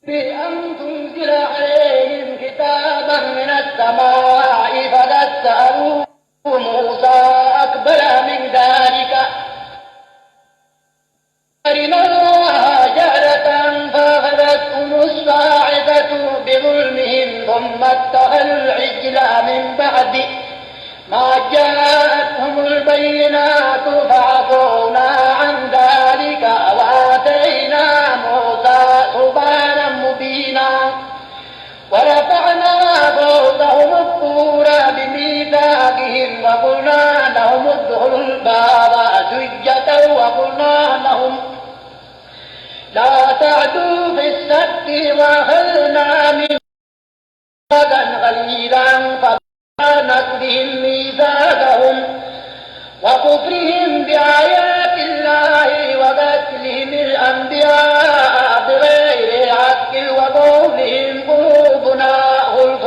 بأن تنزل عليهم كتابا من السماء فقد سألوا موسى أكبر من ذلك أرنا جهرة فأخذتهم الصاعقة بظلمهم ثم اتخذوا العجل من بعد ما جاءتهم البينات فعفونا عن ذلك وآتينا موسى سلطانا مبينا ورفعنا فوقهم الطور بميثاقهم وقلنا لهم ادخلوا الباب سجدا وقلنا لهم لا تعدوا في السبت وأخذنا من غليظا نقضهم ميثاقهم وكفرهم بآيات الله وقتلهم الأنبياء بغير حق وقولهم قلوبنا غلف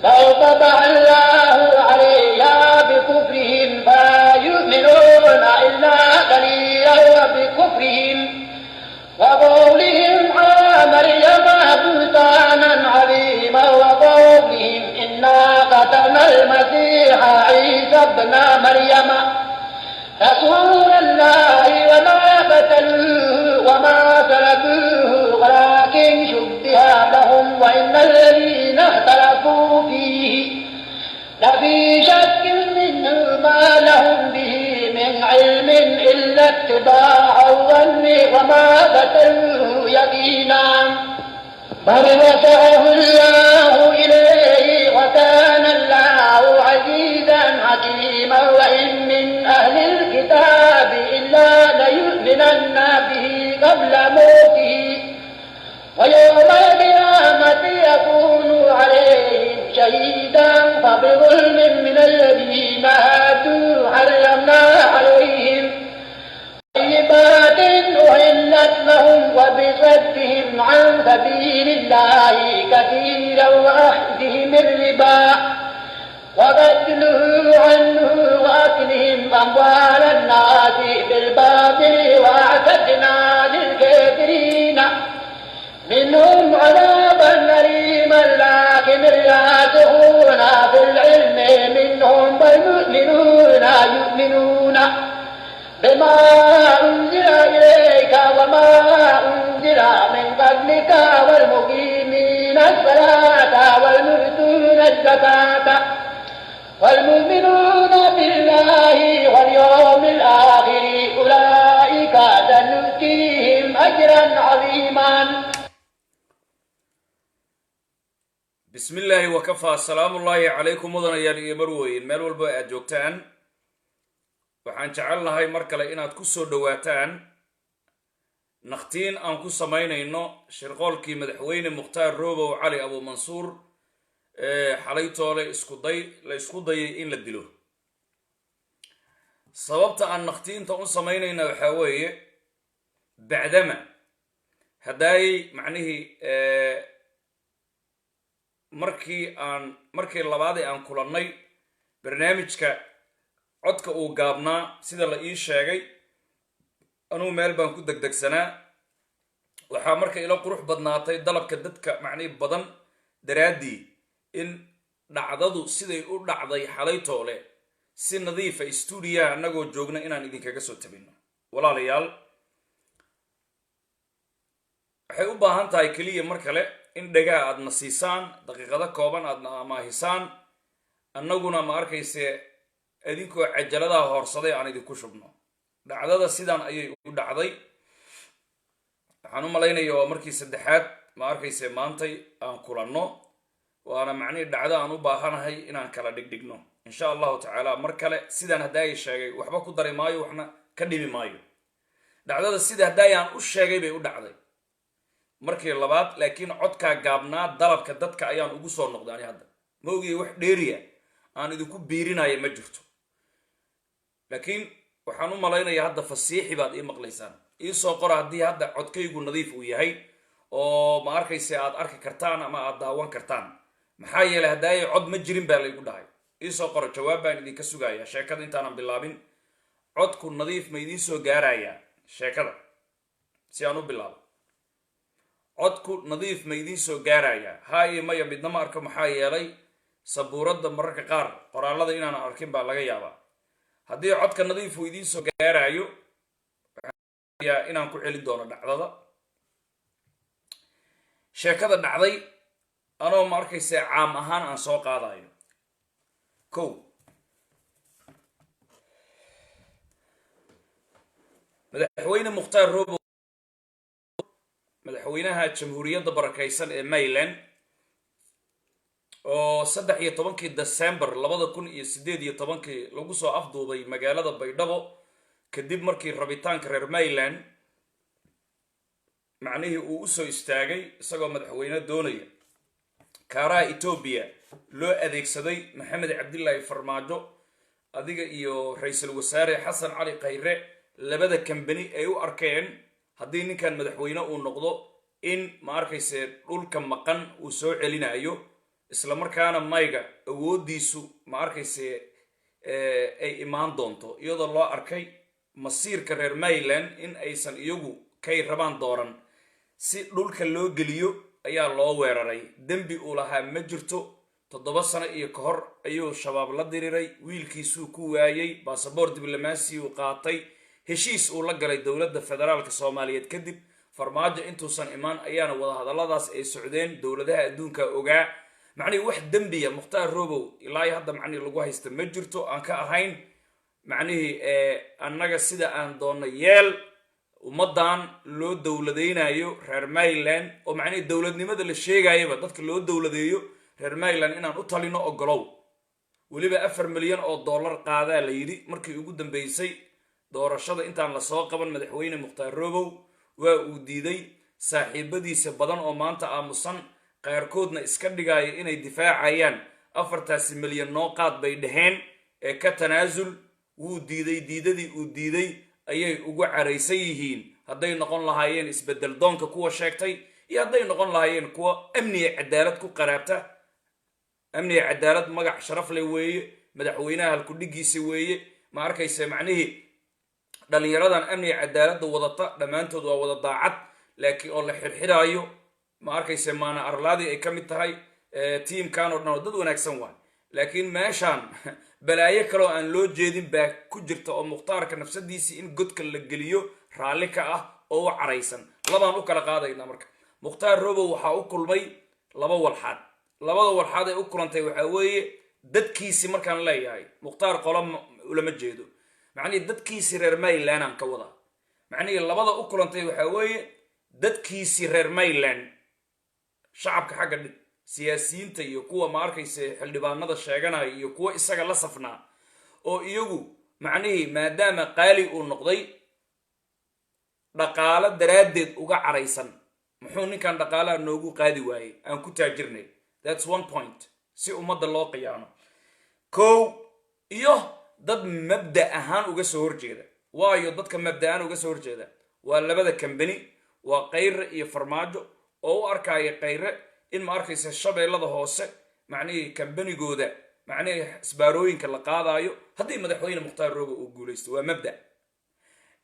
بل طبع الله عليها بكفرهم فلا يؤمنون إلا قليلا وبكفرهم وقولهم على مريم بهتانا عظيما وقولهم إنا قتلنا المسيح عيسى ابن مريم رسول الله وما قتلوه وما سلبوه ولكن شبه لهم وإن الذين اختلفوا فيه لفي شك منه ما لهم به من علم إلا اتباع الظن وما قتلوه يقينا بل رفعه الله إليه وكان الله عزيزا حكيما وإن من أهل الكتاب إلا ليؤمنن به قبل موته ويوم القيامة يكون عليهم شهيدا فبظلم من الذين هادوا حرمنا عليهم طيبات أحلت لهم وبصدهم عن سبيل الله كثيرا وأخذهم الربا وبدلوا عنه وأكلهم أموال الناس بالباطل وأعتدنا للكافرين منهم عذابا أليما لكن الراسخون في العلم منهم يؤمنون بما أنزل إليك وما أنزل من قبلك والمقيمين الصلاة والمؤتون الزكاة والمؤمنون بالله واليوم الآخر أولئك سنؤتيهم أجرا عظيما. بسم الله وكفى سلام الله عليكم مدنيال iyo marweyn meel walba aad joogtaan waxaan jecelnahay mar kale inaad ku soo dhawaataan naqtiin aan ku sameynayno shirqoolkii madaxweyne Mukhtaar Roobow Cali Abu Mansuur xalay toole la isku dayay in la dilo sababta aan naqtiinta u sameynayna waxa weeye bacdama haday macnihi markii labaad aan kulannay barnaamijka codka uu gaabnaa sida la ii sheegay anuu meel baan ku degdegsanaa waxaa marka ila qurux badnaatay dalabka dadka macni badan daraadii in dhacdadu siday u dhacday xalay toole si nadiif ah studio anagoo joogna inaan idinkaga soo tabino walaalayaal waxay u baahan tahay kaliya mar kale in dhagaa aad nasiisaan daqiiqada kooban aad amaahisaan annaguna ma arkayse idinkoo cajaladaha horsaday aan idinku shubno dhacdada sidaan ayay u dhacday waxaan u malaynayaa waa markii saddexaad ma arkayse maantay aan kulanno waana macni dhacdo aan u baahanahay inaan kala dhigdhigno insha Allah ta'ala mar kale sidaan haday sheegay waxba ku dari maayo waxna ka dhibi maayo dhacdada sida haday aan u sheegay bay u dhacday markii labaad laakiin codka gaabnaa dalabka dadka ayaan ugu soo noqday hadda ma ogi wax dheeriya aan idinku biirinayo ma jirto laakiin waxaan u malaynayaa hadda fasiixi baad ii maqlaysaan ii soo qor haddii hadda codkaygu nadiif uu yahay oo ma arkayse aad arki kartaan ama aad daawan kartaan maxaa yeelay haday cod ma jirin baa laygu dhahay ii soo qor jawaab baan idinka sugayaa sheekada intaanan bilaabin codku nadiif ma idiin soo gaarayaa sheekada si aan u bilaabo codku nadiif ma idiin soo gaaraya haaye maya midna ma arko maxaa yeelay sabuuradda mararka qaar qoraalada inaan arkin baa laga yaabaa haddii codka nadiif uu idiin soo gaarayo inaan ku celin doono dhacdada sheekada dhacday anoo ma arkaysa caam ahaan aan soo qaadayo kow madaxweyne mukhtaar roobo madaxweynaha jamhuuriyadda barakaysan ee Maryland oo 13 December 2018 lagu soo afduubay magaalada Baydhabo kadib markii rabitaanka reer Maryland macnihii uu u soo istaagay isagoo madaxweyne doonaya kaaraha Ethiopia loo adeegsaday Maxamed Cabdullaahi Farmaajo adiga iyo ra'iisul wasaare Xasan Cali Khayre labada company ay u arkeen haddii ninkan madaxweyne uu noqdo in ma arkayse dhulka maqan uu soo celinayo isla markaana mayga awoodiisu ma arkayse ay imaan doonto iyadoo loo arkay masiirka reer Maryland in aysan iyagu kay rabaan dooran si dhulka loo geliyo ayaa loo weeraray dambi uu lahaa ma jirto 7 sano iyo ka hor ayuu shabaab la diriray wiilkiisu ku waayay baasaboor diblomaasi uu qaatay heshiis uu la galay dowladda federaalka Soomaaliyeed kadib farmaajo intuusan imaan ayaana wada hadalladaas ay socdeen dowladaha adduunka ogaa macni wax dambiya mukhtaar roobow ilaa hadda macni lagu haysta ma jirto aan ka ahayn macni annaga sida aan doonno yeel ummadan loo dowladeynayo reer Maryland oo macni dowladnimada la sheegayaba dadka loo dowladeeyo reer Maryland inaan u talino ogolow waliba 4 milyan oo dollar qaadaa la yiri markii ugu dambeysay doorashada intaan la soo qaban madaxweyne mukhtaar roobow waa uu diiday saaxiibadiisa badan oo maanta aamusan qaarkoodna iska dhigaya inay difaacayaan 4 milyan noo qaad bay dhaheen ee ka tanaasul wuu diidadii uu diiday ayay ugu careysan yihiin hadday noqon lahaayeen isbedel doonka kuwa sheegtay iyo hadday noqon lahaayeen kuwa amniga cadaalad ku qaraabta amniga cadaalad magac sharaf leh weeye madaxweynaha halku dhigiisa weeye ma arkaysa macnihii dhalinyaradan amniga cadaaladda wadata dhammaantood waa wada daacad laakiin oo la xirxiraayo ma arkaysa maana arlaadii ay ka mid tahay tiimkan oo dhan dad wanaagsan waa laakiin meeshaan balaayo kale oo aan loo jeedin baa ku jirta oo mukhtaarka nafsadiisii in godka la geliyo raalli ka ah oo u caraysan labaan u kala qaadayna marka mukhtaar roobow waxaa u kulmay laba walxaad labada walxaad ay u kulantay waxaa weeye dadkiisi markaan leeyahay mukhtaar qolo ulama jeedo macnii dadkiisi reer Maryland aan ka wada macnii labada u kulantay waxaa weeye dadkiisi reer Maryland shacabka xagga dhig siyaasiyiinta iyo kuwa ma arkaysa xildhibaanada sheeganaya iyo kuwa isaga la safnaa oo iyagu macnii maadaama qaali uu noqday dhaqaale daraadeed uga caraysan muxuu ninkan dhaqaalaha noogu qaadi waayay aan ku taajirnay that's one point si ummadda loo qiyaano kow iyo dad mabda ahaan uga soo horjeeda waayo dadka mabda ahaan uga soo horjeeda waa labada company waa Khayre iyo Farmaajo oo u arkaya Khayre in ma arkaysa shabeellada hoose macnii companygooda macnii isbaarooyinka la qaadayo haddii madaxweyne mukhtaar roobo uu guuleysto waa mabda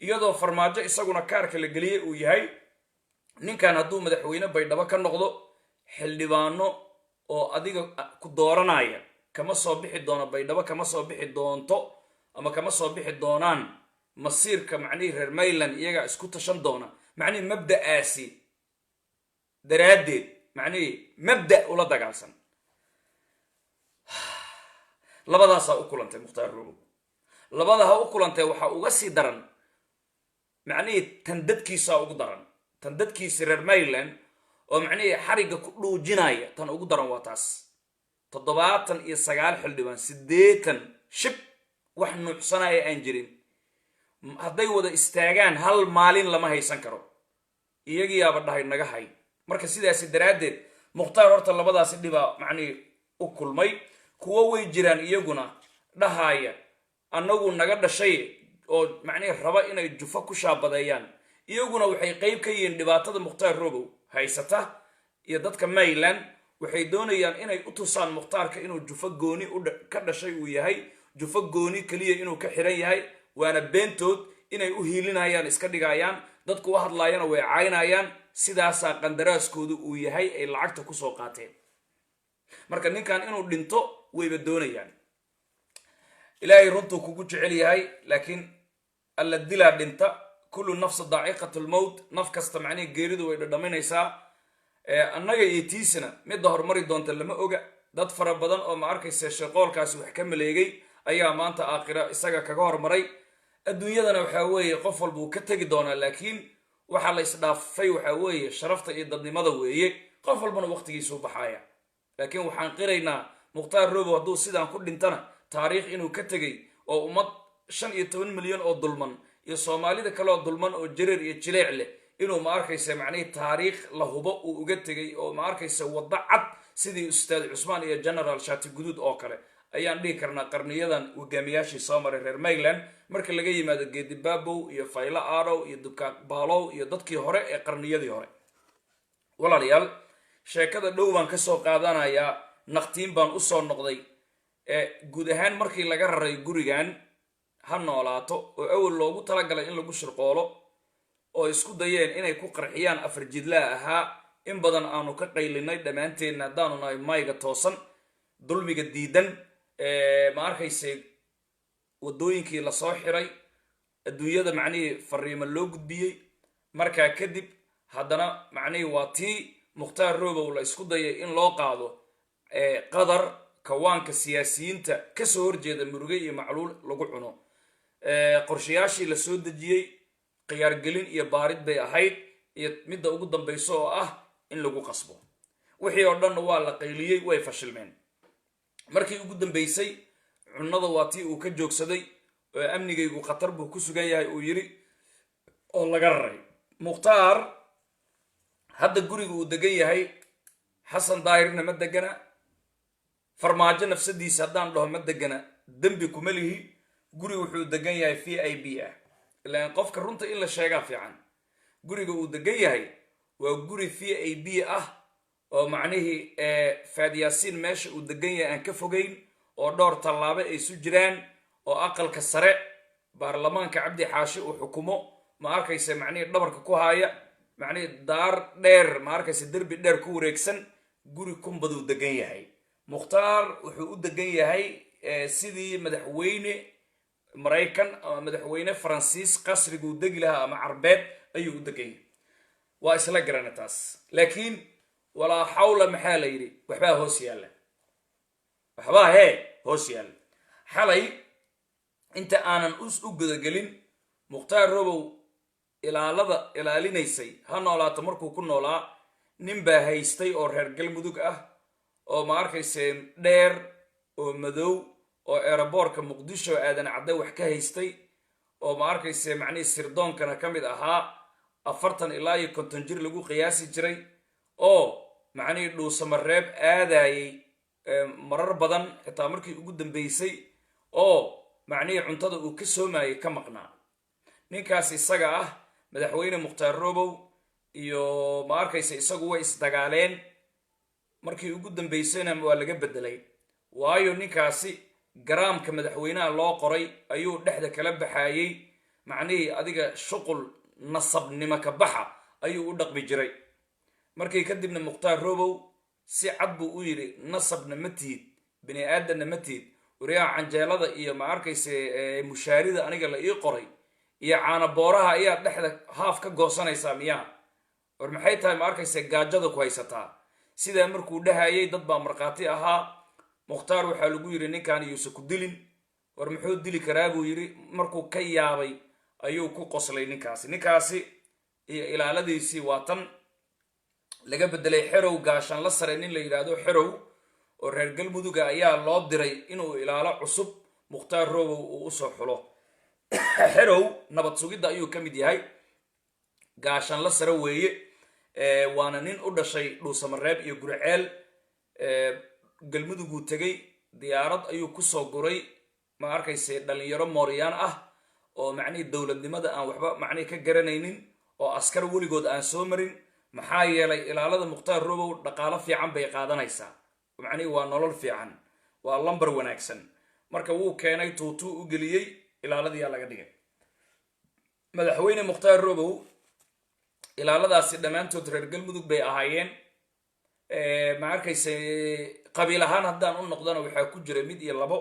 iyadoo Farmaajo isaguna kaarka la geliyay uu yahay ninkan hadduu madaxweyne Baydhabo ka noqdo xildhibaano oo adiga ku dooranaya kama soo bixi doono Baydhabo kama soo bixi doonto ama kama soo bixi doonaan masiirka macnii reer Maryland iyaga isku tashan doona macnii mabda'aasi daraadeed macnii mabda ula dagaalsan labadaas u kulantay mukhtaar roobow labadaha u kulantay waxa uga sii daran macnii tan dadkiisa ugu daran tan dadkiisa reer Maryland oo macnii xariga ku dhuujinaya tan ugu daran waa taas 79 xildhibaan 80 shib wax nuuxsanaya aan jirin hadday wada istaagaan hal maalin lama haysan karo iyagiyaaba dhahay naga hay marka sidaasi daraadeed mukhtaar horta labadaasi dhiba macnii u kulmay kuwa way jiraan iyaguna dhahaya annagu naga dhashay oo macnii raba inay jufa ku shaabadeeyaan iyaguna waxay qayb ka yihiin dhibaatada mukhtaar roobow haysata iyo dadka Maryland waxay doonayaan inay u tusaan mukhtaarka inuu jufa gooni ka dhashay uu yahay jufa gooni kaliya inuu ka xiran yahay waana beentood inay u hiilinayaan iska dhigayaan dadku u hadlaayana way caynayaan sidaasaa qandaraaskoodu uu yahay ay lacagta kusoo qaateen marka ninkan inuu dhinto wayba doonayaan ilaahay runtuu kugu jecel yahay laakiin alla dilaa dhinta kullu nafsa daa'iqatu lmowt naf kasta macnihi geeridu way dhadhaminaysaa annaga iyo tiisana midda horumari doonta lama oga dad fara badan oo ma arkaysa shaqoolkaasi wax ka maleegay ayaa maanta aakhira isaga kaga hormaray adduunyadana waxaa weeye qof walba uu ka tegi doonaa laakiin waxaa la isdhaafay waxaa weeye sharafta iyo dadnimada weeye qof walbana waqtigiisuu baxaaya laakiin waxaan qiraynaa mukhtaar robow hadduu sidaan ku dhintana taariikh inuu ka tegay oo ummad 15 milyan oo dulman iyo soomaalida kale oo dulman oo jareer iyo jileec leh inuu ma arkaysa macnihii taariikh la hubo uu uga tegay oo ma arkaysa waddo cad sidii ustaad cusmaan iyo general shaati guduud oo kale ayaan dhihi karnaa qarniyadan hogaamiyaashii soo maray reer Maryland marka laga yimaado geedi baabow iyo fayla aarow iyo dubka baalow iyo dadkii hore ee qarniyadii hore walaalayaal sheekada dhow baan ka soo qaadanayaa naqtiin baan u soo noqday guud ahaan markii laga raray gurigan ha noolaato oo awal loogu talagalay in lagu shirqoolo oo isku dayeen inay ku qarxiyaan afar jidlaa ahaa in badan aanu ka qaylinay dhammaanteedna haddaanu nahay mayga toosan dulmiga diidan ma arkayse waddooyinkii lasoo xiray adduunyada macnihii fariimo loo gudbiyey markaa kadib haddana macnihii waa tii mukhtaar robow la isku dayay in loo qaado qadar kawaanka siyaasiyiinta kasoo horjeeda muruge iyo macluul lagu cuno qorshayaashii la soo dejiyey khiyaargelin iyo baarid bay ahayd iyo midda ugu dambayso oo ah in lagu qasbo wixii oo dhanna waa la qayliyey way fashilmeen markii ugu dambaysay cunnada waa tii uu ka joogsaday oo amnigaygu khatar buu ku sugan yahay uu yiri oo laga raray mukhtaar hadda guriga uu degan yahay xasan daahirna ma degana farmaajo nafsadiisa haddaan dhaho ma degana dembi kuma lihi guri wuxuu degan yahay VIP ah ilaan qofka runta in la sheegaa fiican guriga uu degan yahay waa guri VIP ah oo macnihii faadiyaasin meesha uu degan yahay aan ka fogeyn oo dhowr tallaabo ay isu jiraan oo aqalka sare baarlamaanka cabdi xaashi uu xukumo ma arkaysa macnihii dhabarka ku haaya macnihii daar dheer ma arkaysa derbi dheer ku wareegsan guri kumbaduu degan yahay mukhtaar wuxuu u degan yahay sidii madaxweyne maraykan ama madaxweyne faransiis qasriguu degi lahaa ama carbeed ayuu u degan yahay waa isla garana taas laakiin walaa xawla maxaa la yidhi waxbaa hoos yaalla waxbaa hoos yaalla xalay inta aanan u gudagelin mukhtaar robow ilaalinaysay ha noolaato markuu ku noolaa nin baa haystay oo reer galmudug ah oo ma arkayse dheer oo madow oo eeraboorka muqdisho aadan cadde wax ka haystay oo ma arkayse macnihii sirdoonkana ka mid ahaa 40 ilaa 50 jir lagu qiyaasi jiray oo macnihii dhuusamareeb aadayay marar badan xitaa markii ugu dambaysay oo macnihii cuntada uu ka soomayay ka maqnaa ninkaas isaga ah madaxweyne mukhtaar robow iyo ma arkayse isagu way isdagaaleen markii ugu dambaysayna waa laga bedelay waayo ninkaasi garaamka madaxweynaha loo qoray ayuu dhexda kala baxayay macnihii adiga shuqul nasabnimo ka baxa ayuu u dhaqmi jiray markii kadibna mukhtaar robow si cad buu u yidhi nasabna ma tiid bini aadanna ma tiid wariyaha canjeelada iyo ma arkayse mushaarida aniga la ii qoray iyo caana booraha ayaa dhexda haaf ka goosanaysaa miyaa war maxay tahay ma arkayse gaajada ku haysataa sidaa markuu dhahayay dad baa markhaati ahaa mukhtaar waxaa lagu yidhi ninkan yuusa ku dilin war muxuu dili karaa buu yidhi markuu ka yaabay ayuu ku qoslay ninkaasi iyo ilaaladiisii waa tan laga bedelay xerow gaashaan la sare nin la yidhaahdo xerow oo reer galmuduga ayaa loo diray inuu ilaalo cusub mukhtaar robow uu usoo xulo xerow nabad sugidda ayuu ka mid yahay gaashaan la sare weeye waana nin u dhashay dhuusamareeb iyo gurceel galmuduguu tegay diyaarad ayuu kusoo guray ma arkayse dhalinyaro mooryaan ah oo macnihii dowladnimada aan waxba macnihii ka garanaynin oo askar weligood aan soo marin maxaa yeelay ilaalada mukhtaar robow dhaqaalo fiican bay qaadanaysaa macnihii waa nolol fiican waa lambar wanaagsan marka wuu keenay tuutuu u geliyey ilaaladiyaa laga dhigay madaxweyne mukhtaar robow ilaaladaasi dhammaantood reer galmudug bay ahaayeen. Ma arkayse qabiil ahaan haddaan u noqdana waxaa ku jira mid iyo labo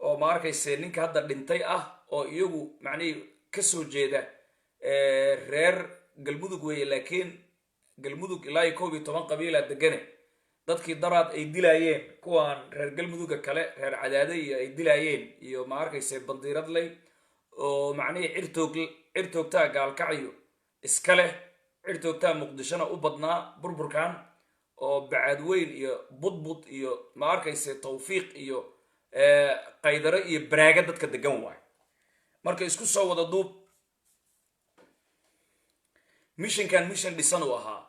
oo ma arkayse ninka hadda dhintay ah oo iyagu macnihii kasoo jeeda reer galmudug weeye, laakiin galmudug ilaa iyo 11 qabiila degane. dadkii daraad ay dilaayeen kuwaan reer galmuduga kale reer cadaade iyo ay dilaayeen iyo ma arkayse bandiiradley oo macnihii cirtoogtaa gaalkacyo iska leh, cirtoogtaa muqdishona u badnaa burburkan, oo bacadweyn iyo budbud iyo ma arkayse tawfiiq iyo qaydare iyo baraaga dadka degan waay. marka isku soo wada duub missionkan mission dhisan uu ahaa.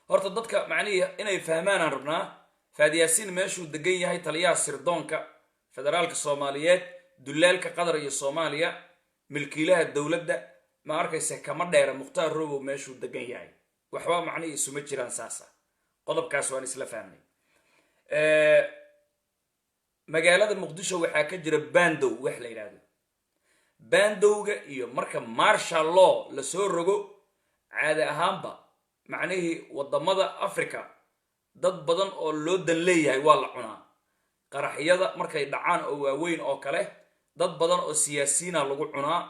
horta dadka macnihii inay fahmaan aan rabnaa, Faadi Yaasiin meeshuu degan yahay taliyaha sirdoonka federaalka Soomaaliyeed, dulaalka Qatar iyo Soomaaliya, milkiilaha dawladda ma arkayse kama dheera Mukhtaar Robow meeshuu degan yahay. waxba macnihii isuma jiraan saasa. qodobkaas waan isla fahmay. magaalada Muqdisho waxaa ka jira bandow wax la yiraahdo. bandowga iyo marka martial law la soo rogo caadi ahaanba macnihii wadamada Afrika dad badan oo loo dan leeyahay waa la cunaa. qaraxyada markay dhacaan oo waaweyn oo kale dad badan oo siyaasiyiin lagu cunaa.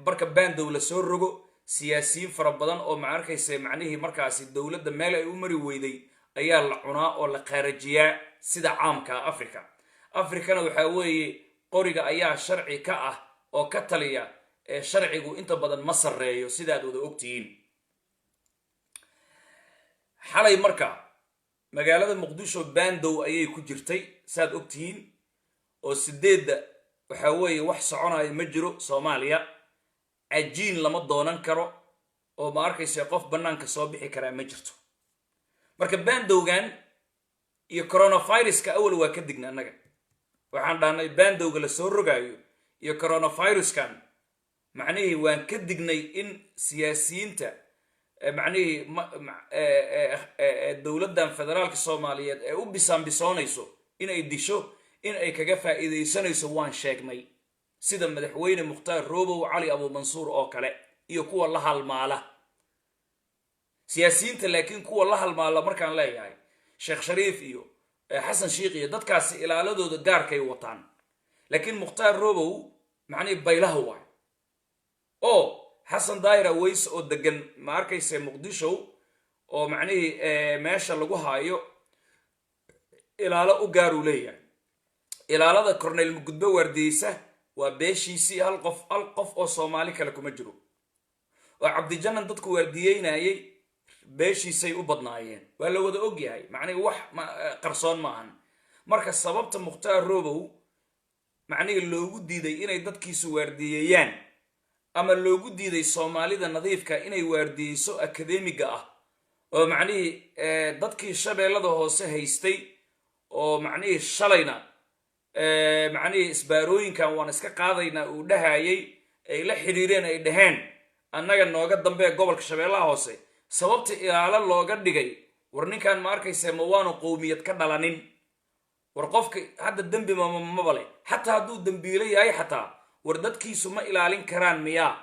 barka bandow la soo rogo siyaasiyiin fara badan oo ma arkayse macnihii markaasi dawladda meel ay u mari weyday ayaa la cunaa oo la qaarajiyaa sida caamka Afrika. Afrikana waxaa weeye qoriga ayaa sharci ka ah oo ka taliya sharcigu inta badan ma sareeyo sidaad wada ogtihiin. xalay marka magaalada Muqdisho bandow ayay ku jirtay saad ogtihiin, oo 8 waxaa weeye wax soconaya ma jiro Soomaaliya. ajiin lama doonan karo oo ma arkayse qof banaanka soo bixi kara ma jirto. marka bandowgan iyo coronaviruska awal waa ka digna anaga. waxaan dhaanay bandowga la soo rogaayo iyo coronaviruskan macnihii waan ka dignay in siyaasiyiinta macnihii dawladdan federaalka Soomaaliyeed ee u bisoonayso inay disho in ay kaga faa'iideysanayso waan sheegnay, sida madaxweyne Mukhtaar Robow, Cali Abu Mansuur oo kale iyo kuwa la halmaala. siyaasiyiinta laakiin kuwa la halmaala markaan leeyahay Sheekh Shariif iyo Xasan Sheikh iyo dadkaasi ilaaladooda gaarkay wataan, laakiin Mukhtaar Robow macnihii baylaha waay. oo Xasan Daahir Aweys oo degan ma arkayse Muqdisho oo macnihii meesha lagu haayo ilaalo u gaar u leeyahay. ilaalada Cornel Mugudbe wardiyeysa waa beeshiisii hal qof oo Soomaali kale kuma jiro. oo Cabdi Janan dadku wardiyeynayay beeshiisay u badnaayeen, waa la wada og yahay, macnihii wax qarsoon ma ahan. marka sababta Mukhtaar Robow macnihii loogu diiday inay dadkiisu wardiyeeyaan ama loogu diiday Soomaalida nadiifka inay wardiyeyso akademiga ah oo macnihii dadkii shabeellada hoose haystay oo macnihii shalayna macnihii isbaarooyinkan waan iska qaadaynaa uu dhahayay ay la xiriireen ay dhaheen annaga nooga dambe gobolka shabeellaha hoose. sababta ilaalo looga dhigay war ninkan ma arkayse ma waanu qowmiyad ka dhalanin. war qofka hadda dambi ma bale xataa hadduu dambiilo yahay xataa war dadkiisu ma ilaalin karaan miyaa?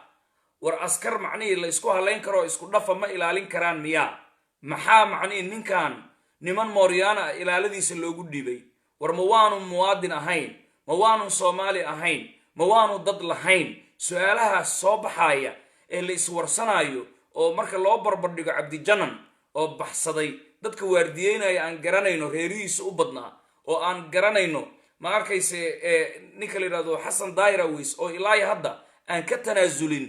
war askar macnihii la isku halayn karo isku dhafa ma ilaalin karaan miyaa? maxaa macnihii ninkan niman Mooryaana ilaaladiisa loogu dhiibay? war ma waanu muwaadin ahayn? ma waanu Soomaali ahayn? ma waanu dad lahayn? su'aalaha soo baxaya ee la iswarsanayo oo marka loo barbardhigo Cabdi Janan oo baxsaday dadka waardiyeynaya aan garanayno reerihiisa u badnaa oo aan garanayno ma arkayse ninka la yiraahdo Xasan Daahir Aweys oo ilaa hadda aan ka tanaasulin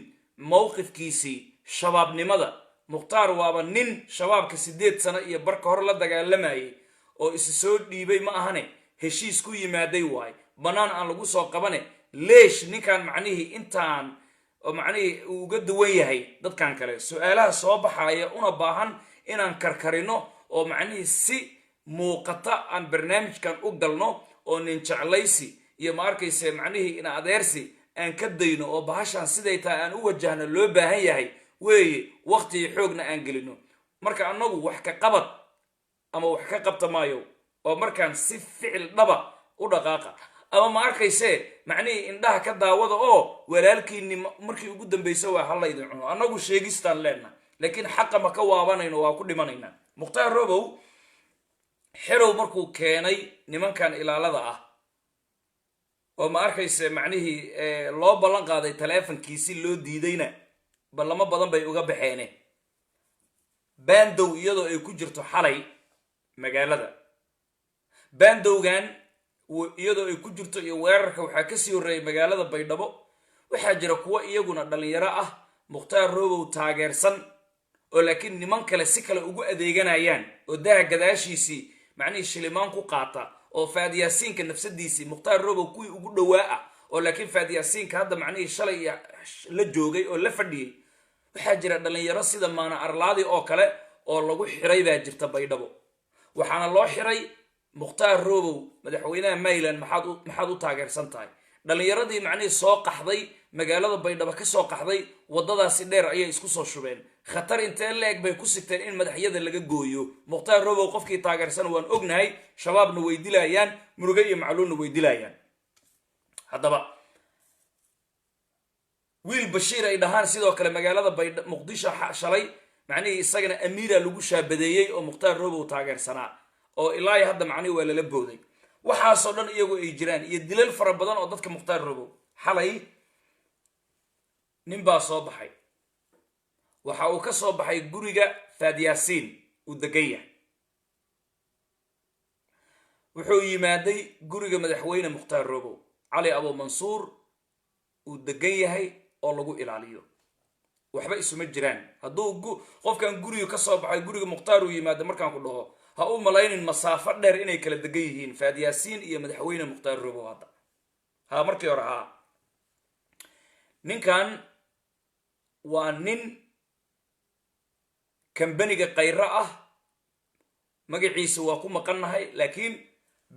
mowqifkiisii shabaabnimada. Mukhtaar waaba nin shabaabka 8 sano iyo barka hor la dagaalamayay oo is soo dhiibay ma ahane heshiis ku yimaaday waay banaan aan lagu soo qabane. leesh ninkan macnihii intaan oo macnihii uga duwan yahay dadkan kale? su'aalaha soo baxaya una baahan inaan karkarino oo macnihii si muuqata aan barnaamijkan u galno oo nin jeclaysi iyo ma arkayse macnihii ina adeersi aan ka dayno oo bahashan siday tahay aan u wajahno loo baahan yahay weeye waqti xoogna aan gelino. marka anagu wax ka qabad ama wax ka qabta maayo oo markaan si ficil dhaba u dhaqaaqa ama ma arkayse macnihii indhaha ka daawada oo walaalkiini markii ugu dambeysay waa hal idin cuno. anagu sheegistaan leena laakiin xaqa ma ka waabanayno waa ku dhimanaynaa. mukhtaar robow xerow markuu keenay nimankan ilaalada ah oo ma arkayse macnihii loo ballan qaaday taleefankiisi loo diidayna ballamo badan bay uga baxeene baandow iyadoo ay ku jirto xalay magaalada. baandowgan iyadoo ay ku jirto iyo weerarka waxaa kasii horreeyay magaalada baydhabo. waxaa jira kuwa iyaguna dhalinyaro ah mukhtaar robow taageersan oo laakiin niman kale si kale ugu adeeganayaan oo daha gadaashiisii macnihii shilimaan ku qaata oo faadiyaasiinka nafsadiisii mukhtaar robow kuwii ugu dhowaa ah oo laakiin faadiyaasiinka hadda macnihii shalay la joogay oo la fadhiyey. waxaa jira dhalinyaro sida maana arlaadi oo kale oo lagu xiray baa jirta baydhabo. waxaana loo xiray mukhtaar robow madaxweynaha mayland maxaad u taageersan tahay. dhalinyaradii macnihii soo qaxday magaalada baydhabo ka soo qaxday waddadaasi dheer ayay isku soo shubeen. khatar intee la-eg bay ku sigteen in madaxyada laga gooyo. mukhtaar robow qofkii taageersan waan ognahay, shabaabna way dilayaan, muruge iyo macluulna way dilayaan. haddaba wiil bashiir ay dhahaan sidoo kale magaalada muqdisho shalay macnihii isagana amiira lagu shaabadeeyey oo mukhtaar robow taageersanaa oo ilaa hadda macnihii waa lala booday. waxaasoo dhan iyagu ay jiraan iyo dilal fara badan oo dadka mukhtaar robow. xalay nin baa soo baxay, waxa uu ka soo baxay guriga faadiyaasiin uu degan yahay. wuxuu yimaaday guriga madaxweyne mukhtaar robow cali abu mansuur uu degan yahay oo lagu ilaaliyo. waxba isuma jiraan. hadduu qofkan guriga ka soo baxay guriga mukhtaar uu yimaado markaan ku dhaho ha u malaynin masaafo dheer inay kala degan yihiin faadiyaasiin iyo madaxweyne mukhtaar robow. hadda markii hore ninkan waa nin kambaniga kayro ah, magaciisa waa ku maqannahay, laakiin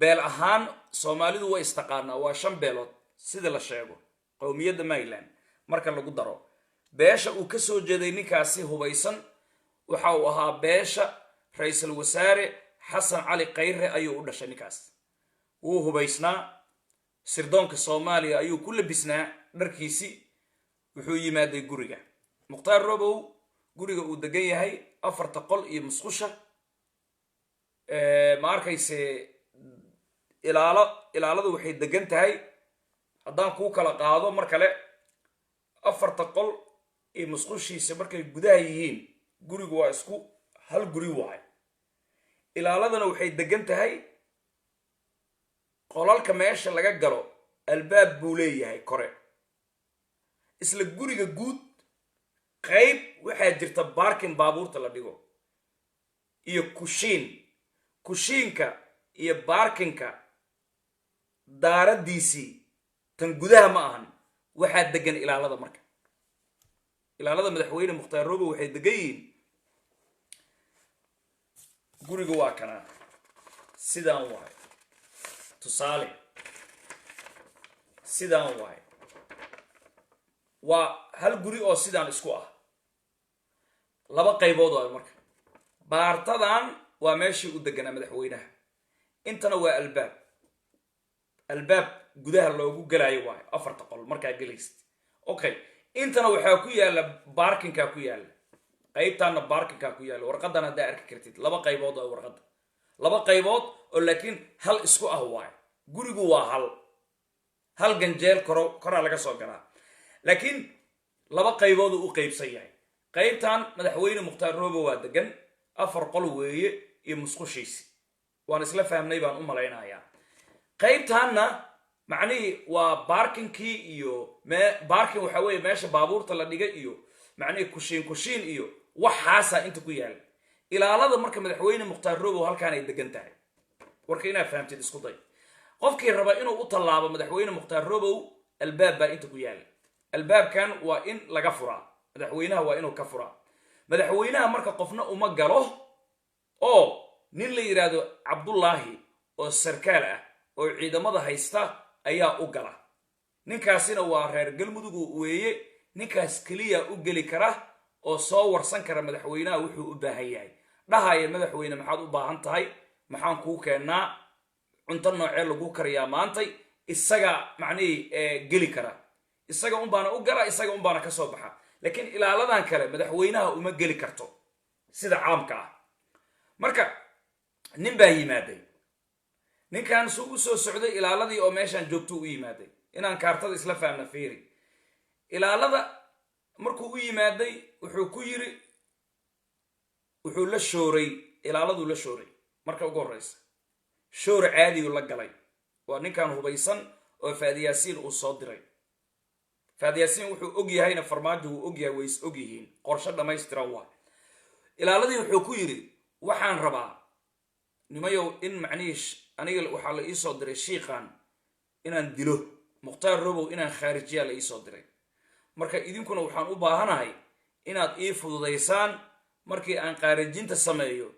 beel ahaan soomaalidu way istaqaanaa. waa 5 beelood sida la sheego qowmiyadda mayland marka lagu daro. beesha uu ka soo jeeday ninkaasi hubaysan waxa uu ahaa beesha ra-iisul wasaare xasan cali khayre ayuu u dhashay. ninkaas wuu hubaysnaa, sirdoonka soomaaliya ayuu ku labisnaa dharkiisii. wuxuu yimaaday guriga mukhtaar robow, guriga uu degan yahay 4 qol iyo musqusha. ma arkayse ilaaladu waxay degan tahay, haddaan kuu kala qaado mar kale, 4 qol iyo musqushiisa markay gudaha yihiin gurigu waa isku hal guri waay. ilaaladana waxay degan tahay qolalka meesha laga galo albaab buu leeyahay kore. isla guriga guud qayb waxaa jirta baarkin baabuurta la dhigo iyo kushiinka iyo baarkinka daaradiisii tan gudaha ma ahan. waxaa degan ilaalada. marka ilaalada madaxweyne mukhtaar robow waxay degan yihiin guriga waa kanaa sidaan waay. tusaale sidaan waay, waa hal guri oo sidaan isku ah, 2 qaybood waay. marka baartadan waa meeshii u deganaa madaxweynaha, intana waa albaab gudaha loogu galaayo waayo 4 qol markaa gelaysid. okay, intana waxaa ku yaala baarkinkaa ku yaala, qaybtaana baarkinkaa ku yaala. warqadan haddaa arki kartid 2 qaybood oo warqada, 2 qaybood oo laakiin hal isku ah waayo. gurigu waa hal ganjeel koraa laga soo galaa, laakiin 2 qaybood uu u qaybsan yahay. qaybtan madaxweyne mukhtaar robow waa degan, 4 qol weeye iyo musqushiisi. waan isla fahmnay baan u malaynayaa. qaybtaanna macnihii waa baarkinkii iyo baarkin waxaa weeye meesha baabuurta la dhigay iyo macnihii kushiin iyo waxaasaa inta ku yaala. ilaalada marka madaxweyne mukhtaar robow halkaan ay degan tahay. warka inaad fahamtid isku day. qofkii raba inuu u tallaabo madaxweyne mukhtaar robow albaab baa inta ku yaala. albaabkan waa in laga furaa, madaxweynaha waa inuu ka furaa. madaxweynaha marka qofna uma galo oo nin la yidhaahdo cabdullaahi oo sarkaal ah oo ciidamada haysta ayaa u gala. ninkaasina waa reer galmudug weeye. ninkaas keliya u geli kara oo soo warsan kara madaxweynaha wuxuu u baahan yahay. dhahaya madaxweyne maxaad u baahan tahay, maxaan kuu keennaa, cunto noocee lagu kariyaa maantay. isaga macnihii geli kara, isaga unbaana u gala, isaga unbaana ka soo baxa. laakiin ilaaladan kale madaxweynaha uma geli karto sida caamka ah. marka nin baa yimaaday, ninkan suu u soo socday ilaaladii oo meeshaan joogto u yimaaday. inaan kaartada isla fahamna fiiri. ilaalada markuu u yimaaday wuxuu ku yiri, wuxuu la shooray, ilaaladuu la shooray. marka ugu horreysa shoor caadiyu la galay. waa ninkan hubaysan oo Faadi Yaasiin uu soo diray. Faadi Yaasiin wuxuu og yahayna farmaajo uu og yahay, way is og yihiin, qorshe dhammaystiran waa. ilaaladii wuxuu ku yiri, waxaan rabaa nimayow in macniish aniga waxaa la ii soo diray shiiqan inaan dilo, Mukhtaar Robow inaan khaarijiyaa la ii soo diray. marka idinkuna waxaan u baahanahay inaad ii fududaysaan markii aan khaarijinta sameeyo,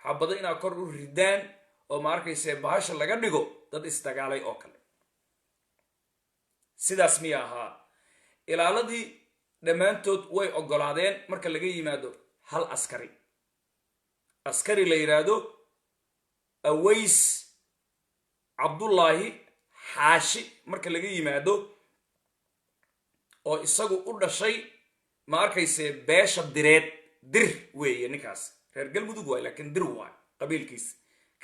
xabado inaad kor u ridaan oo ma arkayse bahasha laga dhigo dad isdagaalay oo kale. sidaas miya ahaa? ilaaladii dhammaantood way oggolaadeen marka laga yimaado hal askari. askari la yidhaahdo Aways Cabdullaahi Xaashi marka laga yimaado, oo isagu u dhashay ma arkayse beesha direed. dir weeye ninkaas, reer galmudug waay laakiin dir waay qabiilkiisa.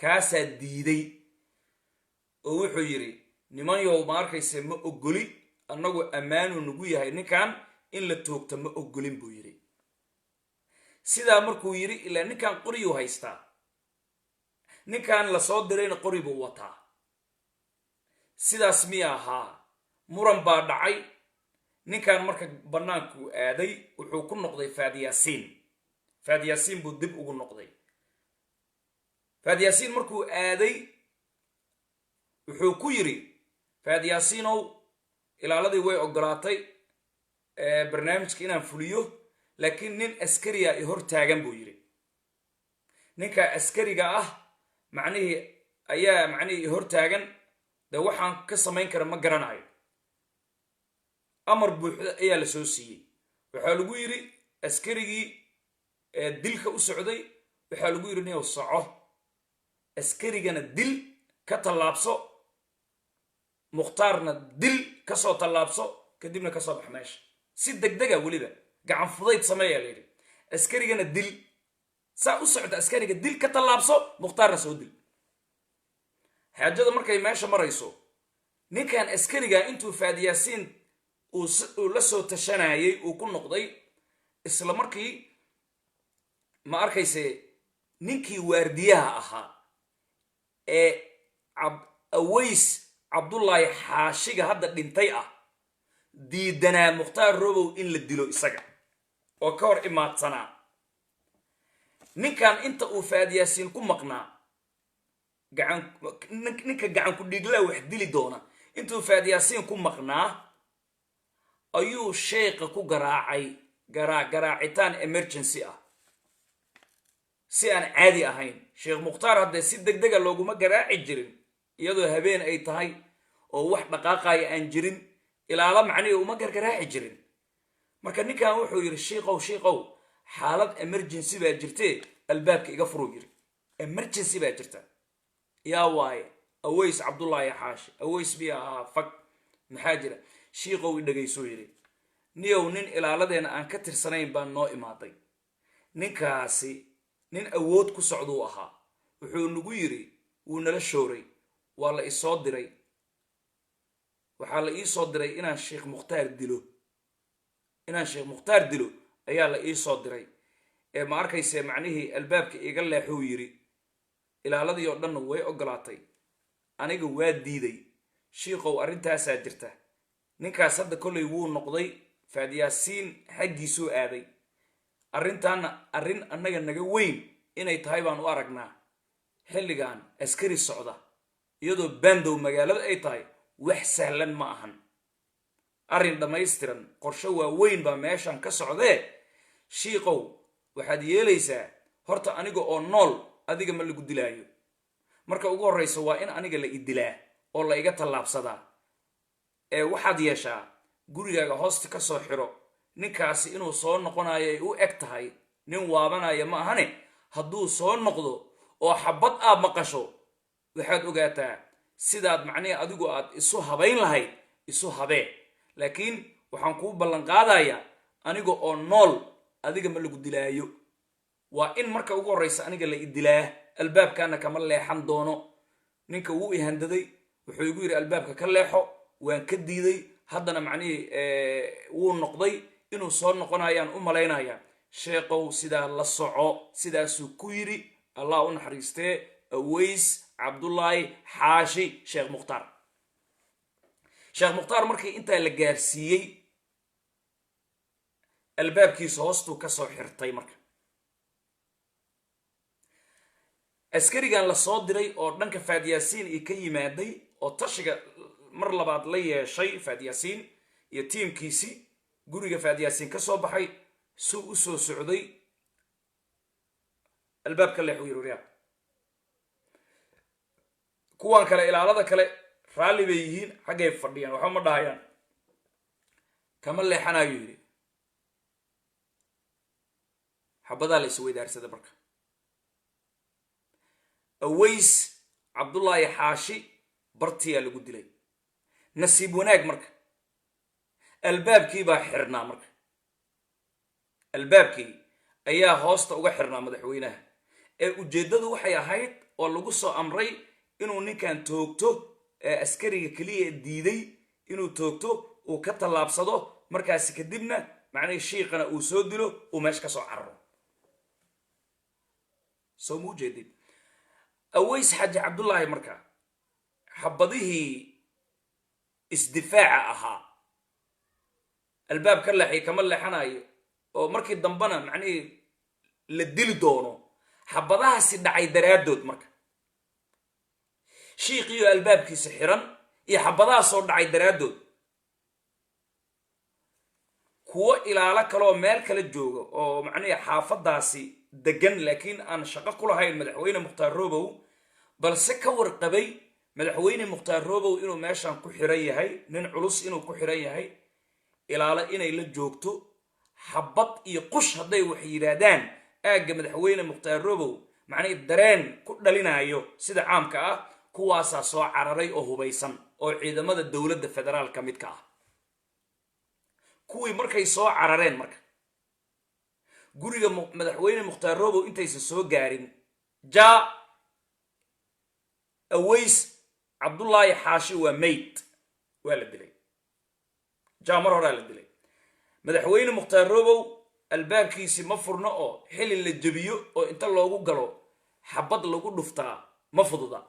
kaasaa diiday oo wuxuu yidhi, nimanyow ma arkayse ma ogoli, annagu ammaanuu nagu yahay ninkan in la toogto ma ogolin buu yidhi. sidaa markuu yidhi, ilaa ninkan qoriyuu haystaa, ninkan la soo dirayna qori buu wataa. sidaas miya ahaa? muran baa dhacay. ninkan marka bannaankuu aaday wuxuu ku noqday Faadi Yaasiin. Faadi Yaasiin buu dib ugu noqday. Faadi Yaasiin markuu aaday wuxuu ku yiri, Faadi Yaasiinow ilaaladii way oggolaatay barnaamijka inaan fuliyo, laakiin nin askariya i hor taagan buu yiri. ninka askariga ah macnihii ayaa macnihii i hor taagan, de waxaan ka samayn kara ma garanayo. amar buuxda ayaa la soo siiyey. waxaa lagu yiri askarigii dilka u socday, waxaa lagu yiri nin soco, askarigana dil ka tallaabso, Mukhtaarna dil ka soo tallaabso, kadibna ka soo bax meesha si degdega. weliba gacan fudayd sameeyaa la yidhi. askarigana dil, saa u socda askariga dil ka tallaabso, Mukhtaarna soo dil. xaajada markay meesha marayso, ninkan askariga intuu Faadi Yaasiin uu la soo tashanayay uu ku noqday, isla markii ma arkayse ninkii waardiyaha ahaa ee Aways Cabdullaahi Xaashiga hadda dhintay ah, diidanaa Mukhtaar Robow in la dilo isaga, oo ka hor imaadsanaa. ninkan inta uu Faadi Yaasiin ku maqnaa, ninka gacan ku dhiiglaa wax dili doona, intuu Faadi Yaasiin ku maqnaa ayuu sheekha ku garaacay garaacitaan emergency ah, si aan caadi ahayn. Sheekh Mukhtaar haddee si degdega looguma garaaci jirin, iyadoo habeen ay tahay oo wax dhaqaaqaya aan jirin, ilaala macnihii uma gargaraaci jirin. marka ninkan wuxuu yidhi, shiiqow xaalad emergency baa jirtee albaabka iga furuu yiri. emergency baa jirta. yaa waaye Aways Cabdullaahi Xaashi. Aways biya ahaa fag, maxaa jira? shiiqow i dhagaysuu yidhi, niyow nin ilaaladeena aan ka tirsanayn baan noo imaaday. ninkaasi nin awood ku socduu ahaa. wuxuu nagu yidhi, wuu nala shooray, waa la isoo diray, waxaa la ii soo diray inaan Sheekh Mukhtaar dilo, ayaa la ii soo diray. ma arkayse macnihii albaabka iga leexuu yidhi. ilaaladii oo dhanna way oggolaatay, aniga waa diiday. shiiqow arrintaasaa jirta. ninkaas hadda kollay wuu noqday, Faadi Yaasiin xaggiisuu aaday. arrintaana arrin annaga naga weyn inay tahay baan u aragnaa. xilligan askari socda iyadoo bandow magaalada ay tahay wax sahlan ma ahan. arrin dhammaystiran, qorshe waaweyn baa meeshan ka socdee. shiiqow waxaad yeelaysaa, horta aniga oo nool adiga ma lagu dilaayo. marka ugu horreysa waa in aniga la idilaa oo la iga tallaabsadaa. waxaad yeeshaa, gurigaaga hoosta ka soo xiro. ninkaasi inuu soo noqonayo ay u eg tahay, nin waabanaya ma ahane. hadduu soo noqdo oo xabad aad maqasho, waxaad ogaataa sidaad macnihi adigu aad isu habayn lahayd isu habee. laakiin waxaan kuu ballan qaadayaa, aniga oo nool adiga ma lagu dilaayo waa in marka ugu horreysa aniga la idilaa albaabkaana kama leexan doono ninka wuu ihandaday wuxuu igu yidhi albaabka ka leexo waan ka diiday haddana macnihii wuu noqday inuu soo noqonayaan u malaynaya sheekow sidaa la soco sidaasuu ku yidhi allah u naxariistee aways cabdullaahi xaashi sheekh mukhtaar markii intaa la gaarsiiyey albaabkiisa hoostuu ka soo xirtay marka askarigan la soo diray oo dhanka faadyaasiin iyo ka yimaaday oo tashiga mar labaad la yeeshay faadyaasiin iyo tiimkiisii guriga faadyaasiin ka soo baxay suu u soo socday albaabka leexu yiri waryaa kuwan kale ilaalada kale raalli bay yihiin xaggay fadhiyaan waxba ma dhahayaan kama leexanayo yidhi xabadaa la isweydaarsada marka aways cabdullaahi xaashi bartiyaa lagu dilay nasiib wanaag marka albaabkii baa xirnaa marka albaabkii ayaa hoosta uga xirnaa madaxweynaha ee ujeeddadu waxay ahayd oo lagu soo amray inuu ninkan toogto ee askariga keliya diiday inuu toogto uu ka tallaabsado markaasi kadibna macnihii shiiqana uu soo dilo uu meesha ka soo cararo soo muu jeedid aways xaaji cabdullaahi marka xabadihii isdifaaca ahaa albaab ka leexay kama leexanayo oo markii dambena macnihii la dili doono xabadahaasi dhacay daraaddood marka shiiqiyo albaabkiisa xiran iyo xabadahaasoo dhacay daraaddood kuwo ilaalo kaleoo meel kala jooga oo macnihii xaafadaasi degan laakiin aan shaqo ku lahayn madaxweyne mukhtaar robow balse ka warqabay madaxweyne mukhtaar robow inuu meeshan ku xiran yahay nin culus inuu ku xiran yahay ilaalo inay la joogto xabad iyo qush hadday wax yidhaahdaan aagga madaxweyne mukhtaar robow macnihii dareen ku dhalinayo sida caamka ah kuwaasaa soo cararay oo hubaysan oo ciidamada dowladda federaalka mid ka ah kuwii markay soo carareen marka guriga madaxweyne mukhtaar robow intaysan soo gaarin jaa aways cabdullaahi xaashi waa mayd waa la dilay jaa mar horaa la dilay madaxweyne mukhtaar robow albaabkiisi ma furno oo xili la jebiyo oo inta loogu galo xabad lagu dhuftaa ma fududa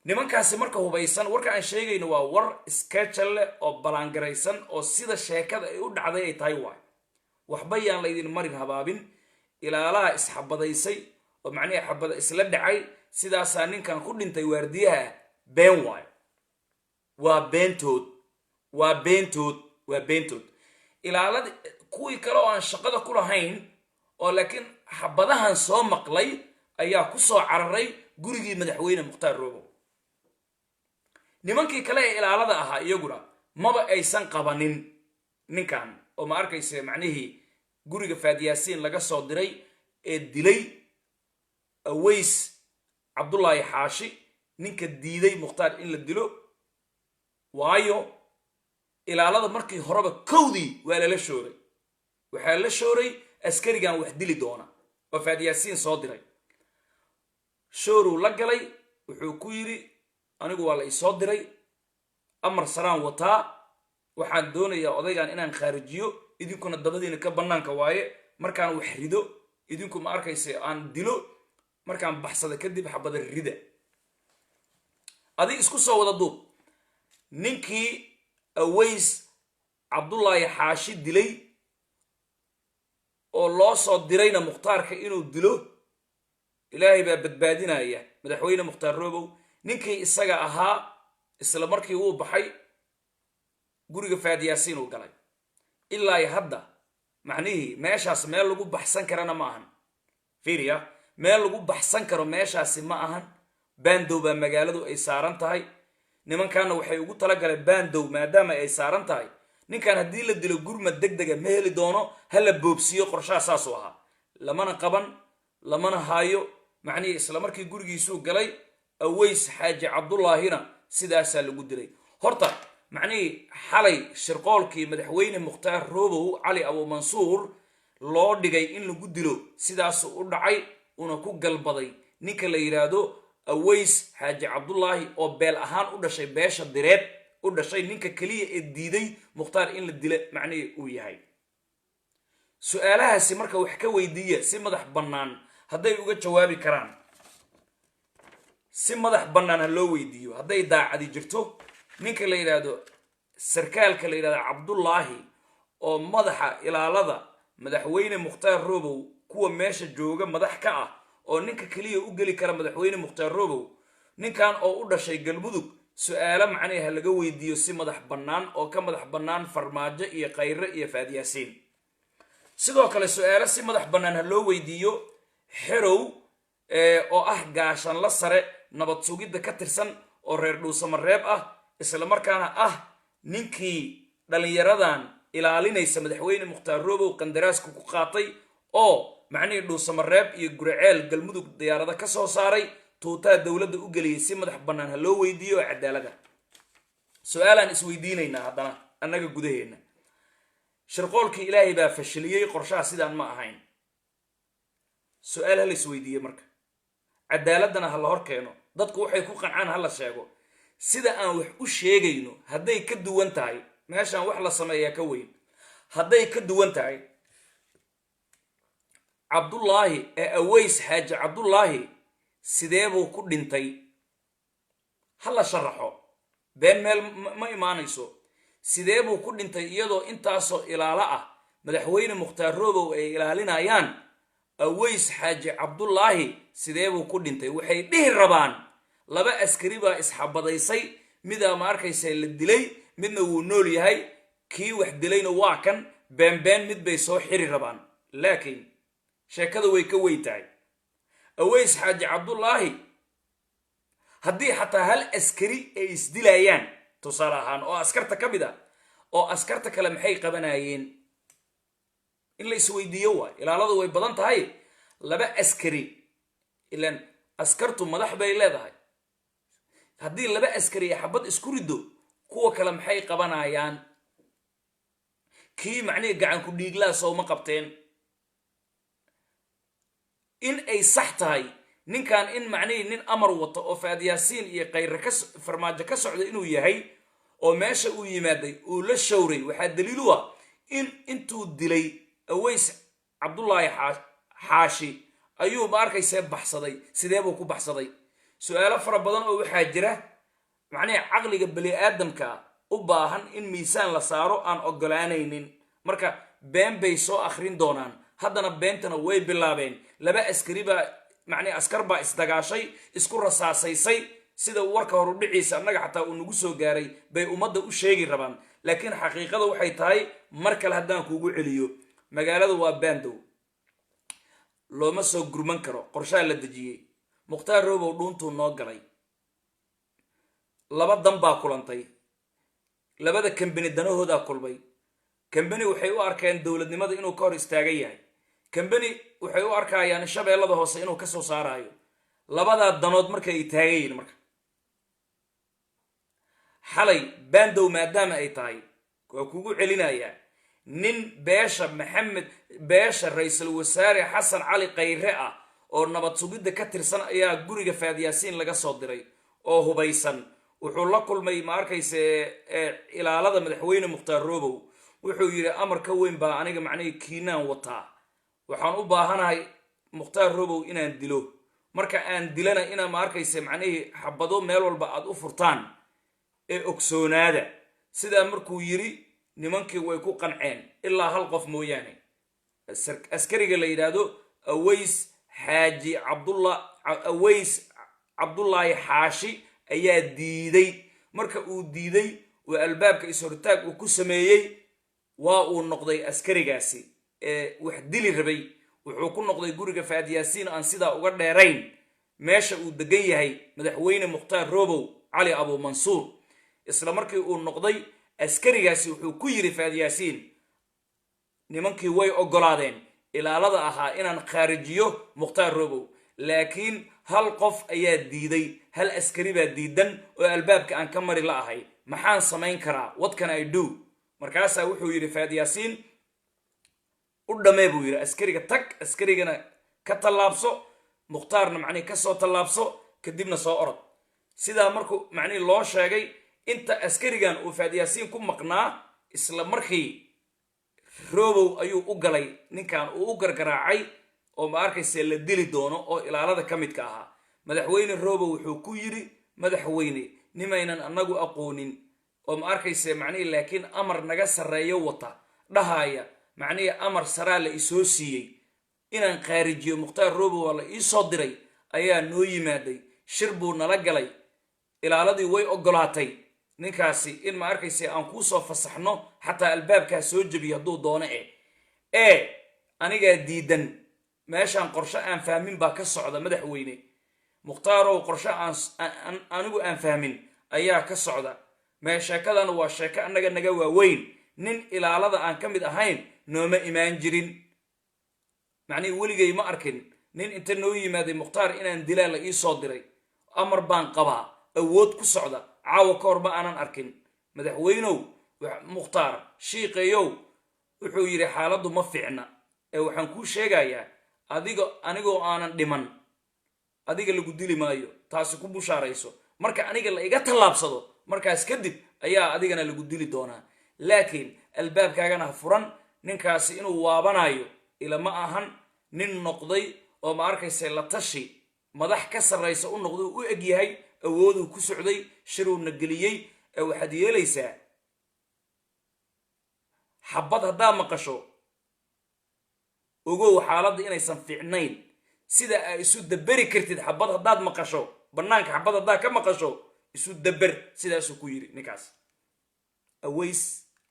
nimankaasi marka hubaysan warka aan sheegayno waa war schedule leh oo ballaangaraysan oo sida sheekada ay u dhacday ay tahay waay waxba yaan laydin marin habaabin ilaalaha isxabadaysay oo macnihii xabada isla dhacay sidaasaa ninkan ku dhintay waardiyaha been waay waa beentood waa beentood waa beentood ilaalada kuwii kale oo aan shaqada ku lahayn oo laakiin xabadahan soo maqlay ayaa ku soo cararay gurigii madaxweyne mukhtaar robow nimankii kale ee ilaalada ahaa iyaguna maba aysan qabanin ninkan oo ma arkayse macnihii guriga faadyaasiin laga soo diray ee dilay aways cabdullaahi xaashi ninka diiday mukhtaar in la dilo waayo ilaalada markii horeba kowdii waa lala shooray waxaa la shooray askarigan wax dili doona oo faadyaasiin soo diray shooruu la galay wuxuu ku yidhi anigu waa la isoo diray amar saraan wataa waxaan doonayaa odaygan inaan khaarijiyo idinkuna dabadiina ka bannaanka waaye markaan wax rido idinku ma arkayse aan dilo markaan baxsada kadib xabada rida adig isku soo wada duub ninkii aways cabdullaahi xaashi dilay oo loo soo dirayna mukhtaarka inuu dilo ilaahay baa badbaadinaya madaxweyne mukhtaar robow ninkii isaga ahaa isla markii wuu baxay guriga faadyaasiin uu galay ilaa hadda macnihii meeshaas meel lagu baxsan karana ma ahan fiiriya meel lagu baxsan karo meeshaasi ma ahan baandow baa magaaladu ay saaran tahay nimankaana waxay ugu talagaleen baandow maadaama ay saaran tahay ninkan haddii la dilo gurmad degdega ma heli doono ha la boobsiiyo qorshaha saasuu ahaa lamana qaban lamana haayo macnihii isla markii gurigiisuu galay aways xaaji cabdullaahina sidaasaa lagu dilay horta معني حالي شرقولكي مدحوين مختار روبو علي أبو منصور loo dhigay in lagu dilo sidaas u dhacay una ku galbaday ninka la yiraahdo Aways Xaaji Cabdullaahi oo beel ahaan u dhashay beesha direed u dhashay ninka kaliya ee diiday Mukhtaar in la dilo macnaheedu uu yahay su'aalahaasi marka wax ka weydiiya si madax bannaan hadday uga jawaabi karaan si madax bannaan ha loo weydiiyo hadday daacadi jirto ninka la yiraahdo sarkaalka la yiraahdo Cabdullaahi oo madaxa ilaalada madaxweyne Mukhtaar Robow kuwa meesha jooga madax ka ah oo ninka kaliya u gali kara madaxweyne Mukhtaar Robow ninkan oo u dhashay galmudug su'aalo macnaheedu laga weydiiyo si madax bannaan oo ka madax bannaan farmaajo iyo qayre iyo faadiyasiin sidoo kale su'aalo si madax bannaan loo weydiiyo xerow oo ah gaashan la sare nabad sugidda ka tirsan oo reer Dhuusamareeb ah isla markaana ah ninkii dhalinyaradan ilaalinaysa madaxweyne Mukhtaar Robow qandaraaska ku qaatay oo macnaheedu Dhuusamareeb iyo Gurceel galmudug diyaarada ka soo saaray tuutaa dawladda u galiyay si madax bannaan loo weydiiyo cadaalada su'aalan isweydiinayna haddana annaga gudaheena shirqoolkii ilaahay baa fashiliyay qorshaha sidaan ma ahayn su'aal hal isweydiiyo marka cadaaladana ha la hor keeno dadku waxay ku qancaan ha la sheego sida aan wax u sheegayno hadday ka duwan tahay meeshan wax la sameeyaa ka weyn hadday ka duwan tahay Cabdullaahi ee Aways Xaaji Cabdullaahi sidee buu ku dhintay hala sharaxo been meel ma imaanayso sidee buu ku dhintay iyadoo intaasoo ilaala ah madaxweyne Mukhtaar Robow ay ilaalinayaan Aways Xaaji Cabdullaahi sidee buu ku dhintay waxay dhihi rabaan laba askari baa isxabadaysay mid ma arkaysa la dilay midna wuu nool yahay kii wax dilayna waa kan been mid bay soo xiri rabaan laakiin sheekadu way ka weytahay Aways Xaaji Cabdullaahi haddii xataa hal askari ay isdilayaan tusaale ahaan oo askarta ka mid ah oo askarta kale maxay qabanayeen in la isweydiiyo waa ilaaladu way badan tahay laba askari ilaan askartu madax bay leedahay haddii laba askari xabad isku rido kuwa kale maxay qabanayaan kii macnaheedu gacan ku dhiiglaa soo ma qabteen in ay sax tahay ninkan in macnaheedu nin amar wato oo faadiyasiin iyo qayre ka farmaajo ka socda inuu yahay oo meesha uu yimaaday uu la shawray waxa daliil u ah in intuu dilay Aways Cabdullaahi Xaashi ayuu ma arkaysa baxsaday sidee buu ku baxsaday su'aalo fara badan oo waxa jira macnaheedu aqliga bani aadamka u baahan in miisaan la saaro aan ogolaanaynin marka been bay soo akhrin doonaan haddana beentana way bilaabeen laba askari baa macnaheedu askar baa isdagaashay isku rasaasaysay sida warka hor u dhiciisa annaga xataa uu nagu soo gaaray bay ummadda u sheegi rabaan laakiin xaqiiqada waxay tahay mar kale haddaan kuugu celiyo magaalada waa baandow looma soo gurman karo qorshaha la dejiyey Mukhtaar Robow dhuuntuu noo galay laba dan baa kulantay labada kambani danahooda kulmay kambani waxay u arkeen dawladnimada inuu ka hor istaagan yahay kambani waxay u arkayaan shabeellada hoose inuu ka soo saarayo labada danood markay ay taagayeen marka xalay baandow maadaama ay tahay waa kugu celinaya nin beesha Maxamed beesha ra'iisul wasaare Xasan Cali Qayre ah oo nabad sugidda ka tirsan ayaa guriga faadiyasiin laga soo diray oo hubaysan wuxuu la kulmay ma arkaysa ilaalada madaxweyne Mukhtaar Robow wuxuu yiri amar ka weyn baa aniga macnaheedu kiinaan wataa waxaan u baahanahay Mukhtaar Robow inaan dilo marka aan dilana ina ma arkaysa macnaheedu xabado meel walba aad u furtaan ee ogsoonaada sida markuu yiri nimankii way ku qanceen ilaa hal qof mooyaane askariga la yiraahdo Aways Xaaji Aways Cabdullaahi Xaashi ayaa diiday marka uu diiday oo albaabka ishortaag uu ku sameeyay waa uu noqday askarigaasi wax dili rabay wuxuu ku noqday guriga faadiyasiin aan sida uga dheerayn meesha uu degan yahay madaxweyne Mukhtaar Robow Cali Abu Mansuur isla markii uu noqday askarigaasi wuxuu ku yiri faadiyasiin nimankii way ogolaadeen ilaalada ahaa inaan kharijiyo Mukhtaar Robow laakiin hal qof ayaa diiday hal askari baa diidan oo albaabka aan ka mari la ahay maxaan samayn karaa, what can I do? markaasaa wuxuu yidhi faad yaasiin u dhamee buu yidhi askariga tag, askarigana ka tallaabso, mukhtaarna macnihi ka soo tallaabso, kadibna soo orod. sidaa markuu macnihi loo sheegay, inta askarigan uu faad yaasiin ku maqnaa, isla markii roobow ayuu u galay ninkan uu u gargaraacay oo ma arkayse la dili doono oo ilaalada ka midka ahaa. madaxweyne roobow wuxuu ku yidhi, madaxweyne nimaynan annagu aqoonin oo ma arkayse macnihi laakiin amar naga sarreeyo wata dhahaya macnihi amar saraa la isoo siiyey inaan qaarijiyo mukhtaar roobow waa la iisoo diray ayaa noo yimaaday, shir buu nala galay, ilaaladii way ogolaatay ninkaasi in ma arkayse aan kuu soo fasaxno xataa albaabkaa soo jebiyo hadduu doono anigaa diidan, meeshaan qorshe aan fahmin baa ka socda madaxweyne. mukhtaarow qorshe anigu aan fahmin ayaa ka socda, sheekadana waa sheeko annaga naga waaweyn, nin ilaalada aan ka mid ahayn nooma imaan jirin. macnihi weligay ma arkin nin inta noo yimaaday mukhtaar inaan dilaa la iisoo diray, amar baan qabaa, awood ku socda, caawa ka hor ma aanan arkin. madaxweynow mukhtaar shiiqeeyow wuxuu yidhi xaaladdu ma fiicna, waxaan kuu sheegayaa anigoo aanan dhiman adiga lagu dili maayo, taasi ku bushaarayso. marka aniga la iga tallaabsado, markaas kadib ayaa adigana lagu dili doonaa, laakiin albaabkaagana ha furan. ninkaasi inuu waabanayo ilama ahan, nin noqday oo ma arkayse la tashi madax ka sarraysa u noqday u eg yahay, awooduu ku socday, shiruuna geliyey. waxaad yeelaysaa xabad haddaa maqasho ogow xaaladda inaysan fiicnayn, sida aa isu daberi kartid xabad haddaad maqasho, bannaanka xabad haddaa ka maqasho isu daber. sidaasuu ku yidhi ninkaas aways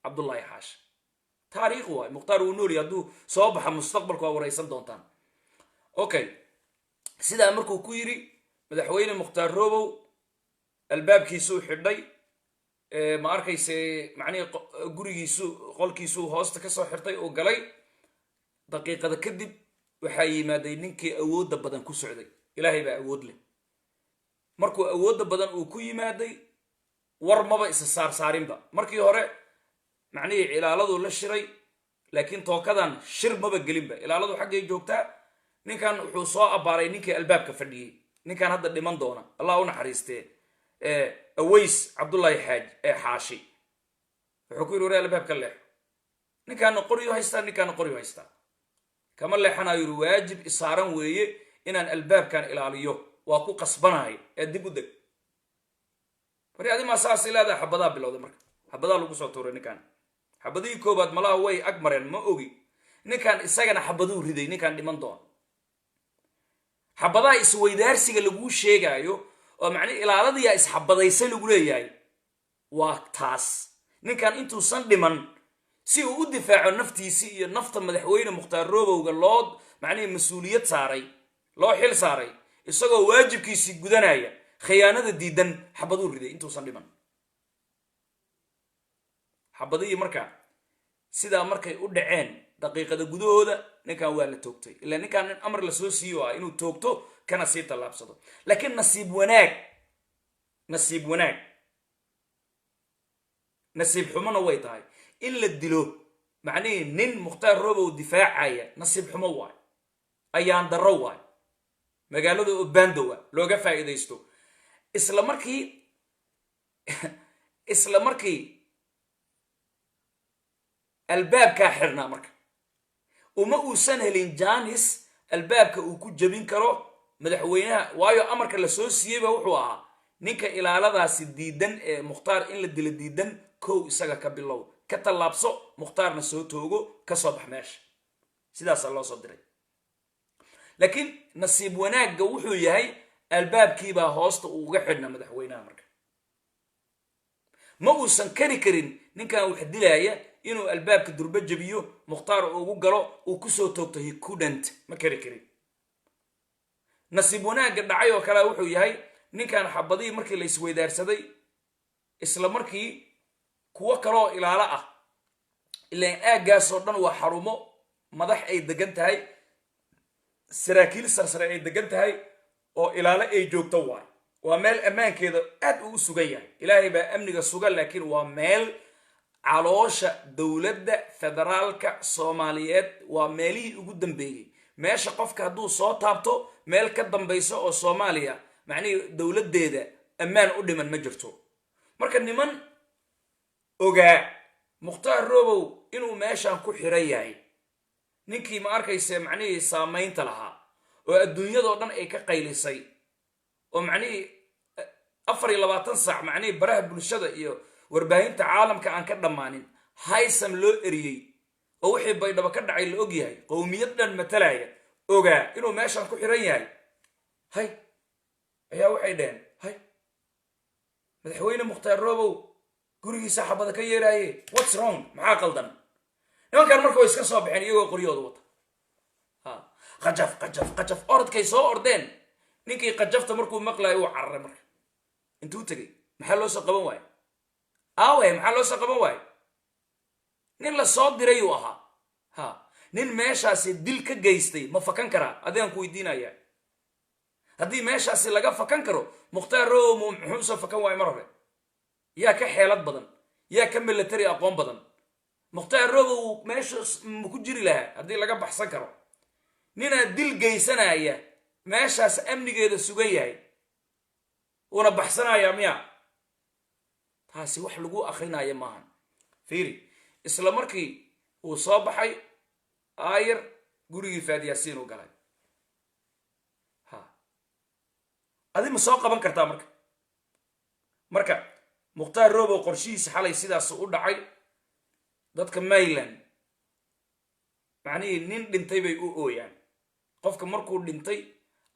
cabdullaahi xaashi. taariikh waay, mukhtaar wuu noolyahay, hadduu soo baxa mustaqbalku waa waraysan doontaan. okay, sidaa markuu ku yidhi madaxweyne mukhtaar roobow albaabkiisuu xidhay, ma arkayse macnihi qolkiisuu hoosta ka soo xirtay oo galay. daqiiqada kadib waxaa yimaaday ninkii awoodda badan ku socday. ilaahay baa awood leh. markuu awoodda badan uu ku yimaaday, war maba isa saarsaarinba. markii hore macnihii ilaaladuu la shiray, laakiin tookadan shir maba gelinba, ilaaladu xaggay joogtaa. ninkan wuxuu soo abbaaray ninkii albaabka fadhiyey, ninkan hadda dhiman doona, allah u naxariistee, aways cabdullaahi xaashi. wuxuu ku yidhi waree albaabka leexo, ninkaana qoryo haystaa, ninkaana qoryo haystaa, kama leexanayo. yidhi waajib isaaran weeye inaan albaabkan ilaaliyo, waa ku qasbanahay, dib u deg. wari adimaa saas ilaadaa xabadaa bilowday. marka xabadaa lagu soo tuuray ninkan. xabadihii koobaad malaha way ag mareen, ma ogi. ninkan isagana xabaduu riday, ninkan dhiman doona. xabadaha isweydaarsiga laguu sheegaayo oo macnihi ilaaladiyaa isxabadaysa lagu leeyahay waa taas. ninkan intuusan dhiman, si uu u difaaco naftiisii iyo nafta madaxweyne mukhtaar roobowga loo macnihi mas-uuliyad saaray, loo xil saaray, isagoo waajibkiisii gudanaya, khiyaanada diidan, xabaduu riday intuusan dhiman. xabadihii marka sidaa markay u dhaceen daqiiqada gudahooda ninkan waa la toogtay. ilaa ninkan nin amar lasoo siiyo ah inuu toogto kana sii tallaabsado. laakiin nasiib xumona way tahay in la dilo macnihii nin mukhtaar roobow difaacaya. nasiib xumo waay, ayaan darro waay, magaalada obandowa looga faa'iidaysto. isla markii albaabkaa xirnaa, marka uma uusan helin jaanis albaabka uu ku jebin karo madaxweynaha, waayo amarka la soo siiyeyba wuxuu ahaa ninka ilaaladaasi diidan ee mukhtaar in la dilo diidan, kow isaga ka bilow, ka tallaabso, mukhtaarna soo toogo, ka soo bax meesha. sidaasaa loo soo diray. laakiin nasiib wanaagga wuxuu yahay albaabkiibaa hoosta uu uga xidhna madaxweynaha. marka ma uusan kari karin ninkan wax dilaaya inuu albaabka durba jabiyo, mukhtaar ugu galo, uu kusoo toogto. he couldn't, ma kari karin. nasiib wanaagga dhacay oo kale wuxuu yahay ninkan xabadihii markii la isweydaarsaday, isla markii kuwo kaleoo ilaalo ah, ilaan aaggaasoo dhan waa xarumo madax ay degan tahay, saraakiil sarsare ay degan tahay, oo ilaalo ay joogto waay, وميل أمان كده أد سجية إلهي بقى أمنك السجل لكن وميل علوشة دولة فدرالك صوماليات ومالي قدام بيجي ماشي قفك هدو صوت هابتو ميل كدام بيسا أو صوماليا معني دولة ديدا أمان قدام المجرتو مركا نمان أوغا مختار روبو إنو ماشي أنكو حرياي نينكي ما أركيسي معني سامين تلها والدنيا دودان أي كقيليسي ومعني أفري لباتن ساعة معني براه بلشدة إيو warbaahinta caalamka aan ka dhamaanin haysam loo eriyay oo wixii baydhaba ka dhacay la og yahay qowmiyadan matalaya ogaa inuu meeshan ku xiran yahay hay ayaa waxay dheen hay madaxweyne mukhtaar roobow gurigiisa xabada ka yeeraaye what's wrong maxaa qaldan nimankan markuu iska soo baxeen iyagoo qoryooda wata qajaf orodkay soo ordeen ninkii qajafta markuu maqlayo uu cararay marka intuu tagay maxaa loo soo qaban waayay maxaa loo soo qaban waayo nin la soo diray uu ahaa nin meeshaasi dil ka geystay ma fakan karaa adaan ku weydiinaya haddii meeshaasi laga fakan karo mukhtaar roobow muxuu soo fakan waayo mar hore yaa ka xeelad badan yaa ka military aqoon badan mukhtaar roobow meesha ma ku jiri lahaa haddii laga baxsan karo ninaa dil geysanaya meeshaas amnigeeda sugan yahay una baxsanaya miya taasi wax lagu akhrinayo maahan fiiri isla markii uu soo baxay aayar gurigii faadiyasiin uu galay adi ma soo qaban kartaa marka mukhtaar roobow qorshihiisa xalay sidaas u dhacay dadka Mayland macnihii nin dhintay bay u ooyaan qofka markuu dhintay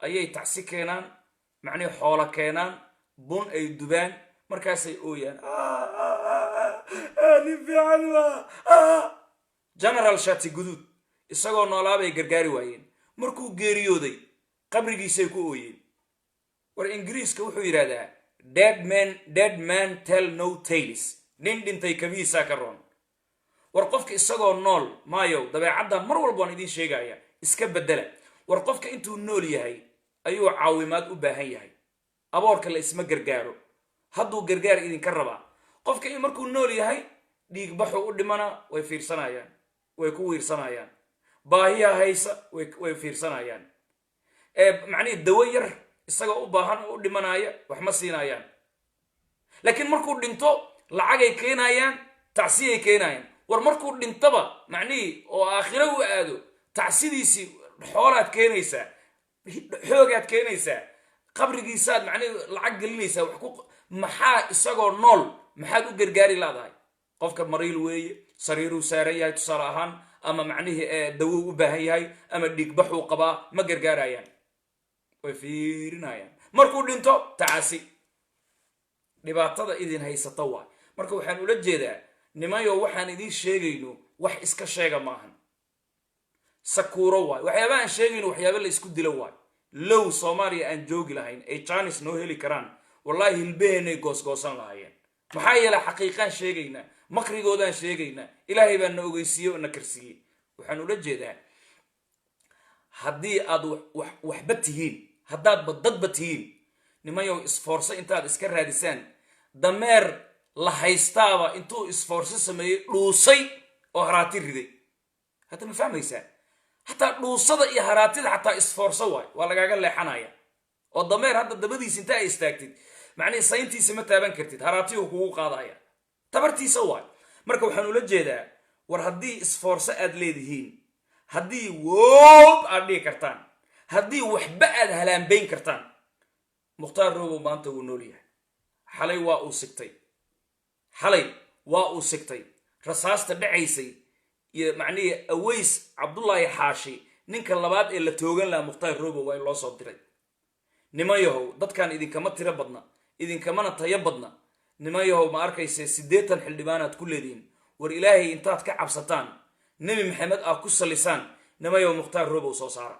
ayay tacsi keenaan macnihii xoolo keenaan bun ay dubaan markaasay ooyaan general shati guduud isagoo noolaabay gargaari waayeen markuu geeriyooday qabrigiisay ku ooyeen war ingiriiska wuxuu yidhaahdaa dead man tell no tales nin dhintay kabihiisaa ka roon war qofka isagoo nool maayo dabeecaddan mar walba waan idiin sheegaya iska bedela war qofka intuu nool yahay ayuu caawimaad u baahan yahay aboorka la isma gargaaro hadduu gargaar idinka rabaa qofka markuu nool yahay dhiig baxuu u dhimana way fiirsanayaan way ku wiirsanayaan baahiya haysa way fiirsanayaan macnihii dawo yar isagoo u baahan u dhimanaya wax ma siinayaan laakiin markuu dhinto lacagay keenayaan tacsiyay keenayaan war markuu dhintaba macnihii oo aakhiro u aado tacsidiisii xoolaad keenaysaa xoogaad keenaysaa qabrigiisaad macnihii lacag gelinaysaa wax ku maxaa isagoo nool maxaad u gargaari laadahay qofka mariil weeye sariiruu saaran yahay tusaale ahaan ama macnihii dawow u baahan yahay ama dhiigbaxuu qabaa ma gargaarayaan way fiirinayaan markuu dhinto tacasi dhibaatada idin haysata waay marka waxaan ula jeedaa nimayo waxaan idiin sheegayno wax iska sheega maahan sakuuro waay waxyaabahaan sheegayno waxyaaba la isku dilo waay low soomaaliya aan joogi lahayn ay jaanis noo heli karaan wallahi hilbaheenay goosgoosan lahaayeen maxaa yeelay xaqiiqaan sheegaynaa makrigoodaan sheegaynaa ilaahay baa na ogeysiiyey oo na karsiiyey waxaan ula jeedaa haddii aad waxba tihiin haddaadba dadba tihiin nimayow isfoorso intaad iska raadisaan dameer la haystaaba intuu isfoorso sameeyey dhuusay oo haraati riday hadda ma fahmaysaa hataa dhuusada iyo haraatida xataa isfoorso waay waa lagaaga leexanaya oo dameer hadda dabadiisa intaa ay istaagtid macnihii sayntiisa ma taaban kartid haraatiyuu kugu qaadaya tabartiisa waay marka waxaan ula jeedaa war haddii isfoorso aad leedihiin haddii woob aad dhigi kartaan haddii waxba aad halaambayn kartaan mukhtaar roobow maanta wuu nool yahay xalay waa uu sigtay rasaasta dhacaysay iyo macnihii aways cabdullaahi xaashi ninka labaad ee la toogan lahaa mukhtaar roobow waa in loo soo diray nimayahow dadkan idinkama tiro badna idinkamana tayo badna nimayahow ma arkayse 80 xildhibaanaad ku leedihiin war ilaahay intaad ka cabsataan nebi maxamed aad ku salisaan nimayahow mukhtaar roobow soo saara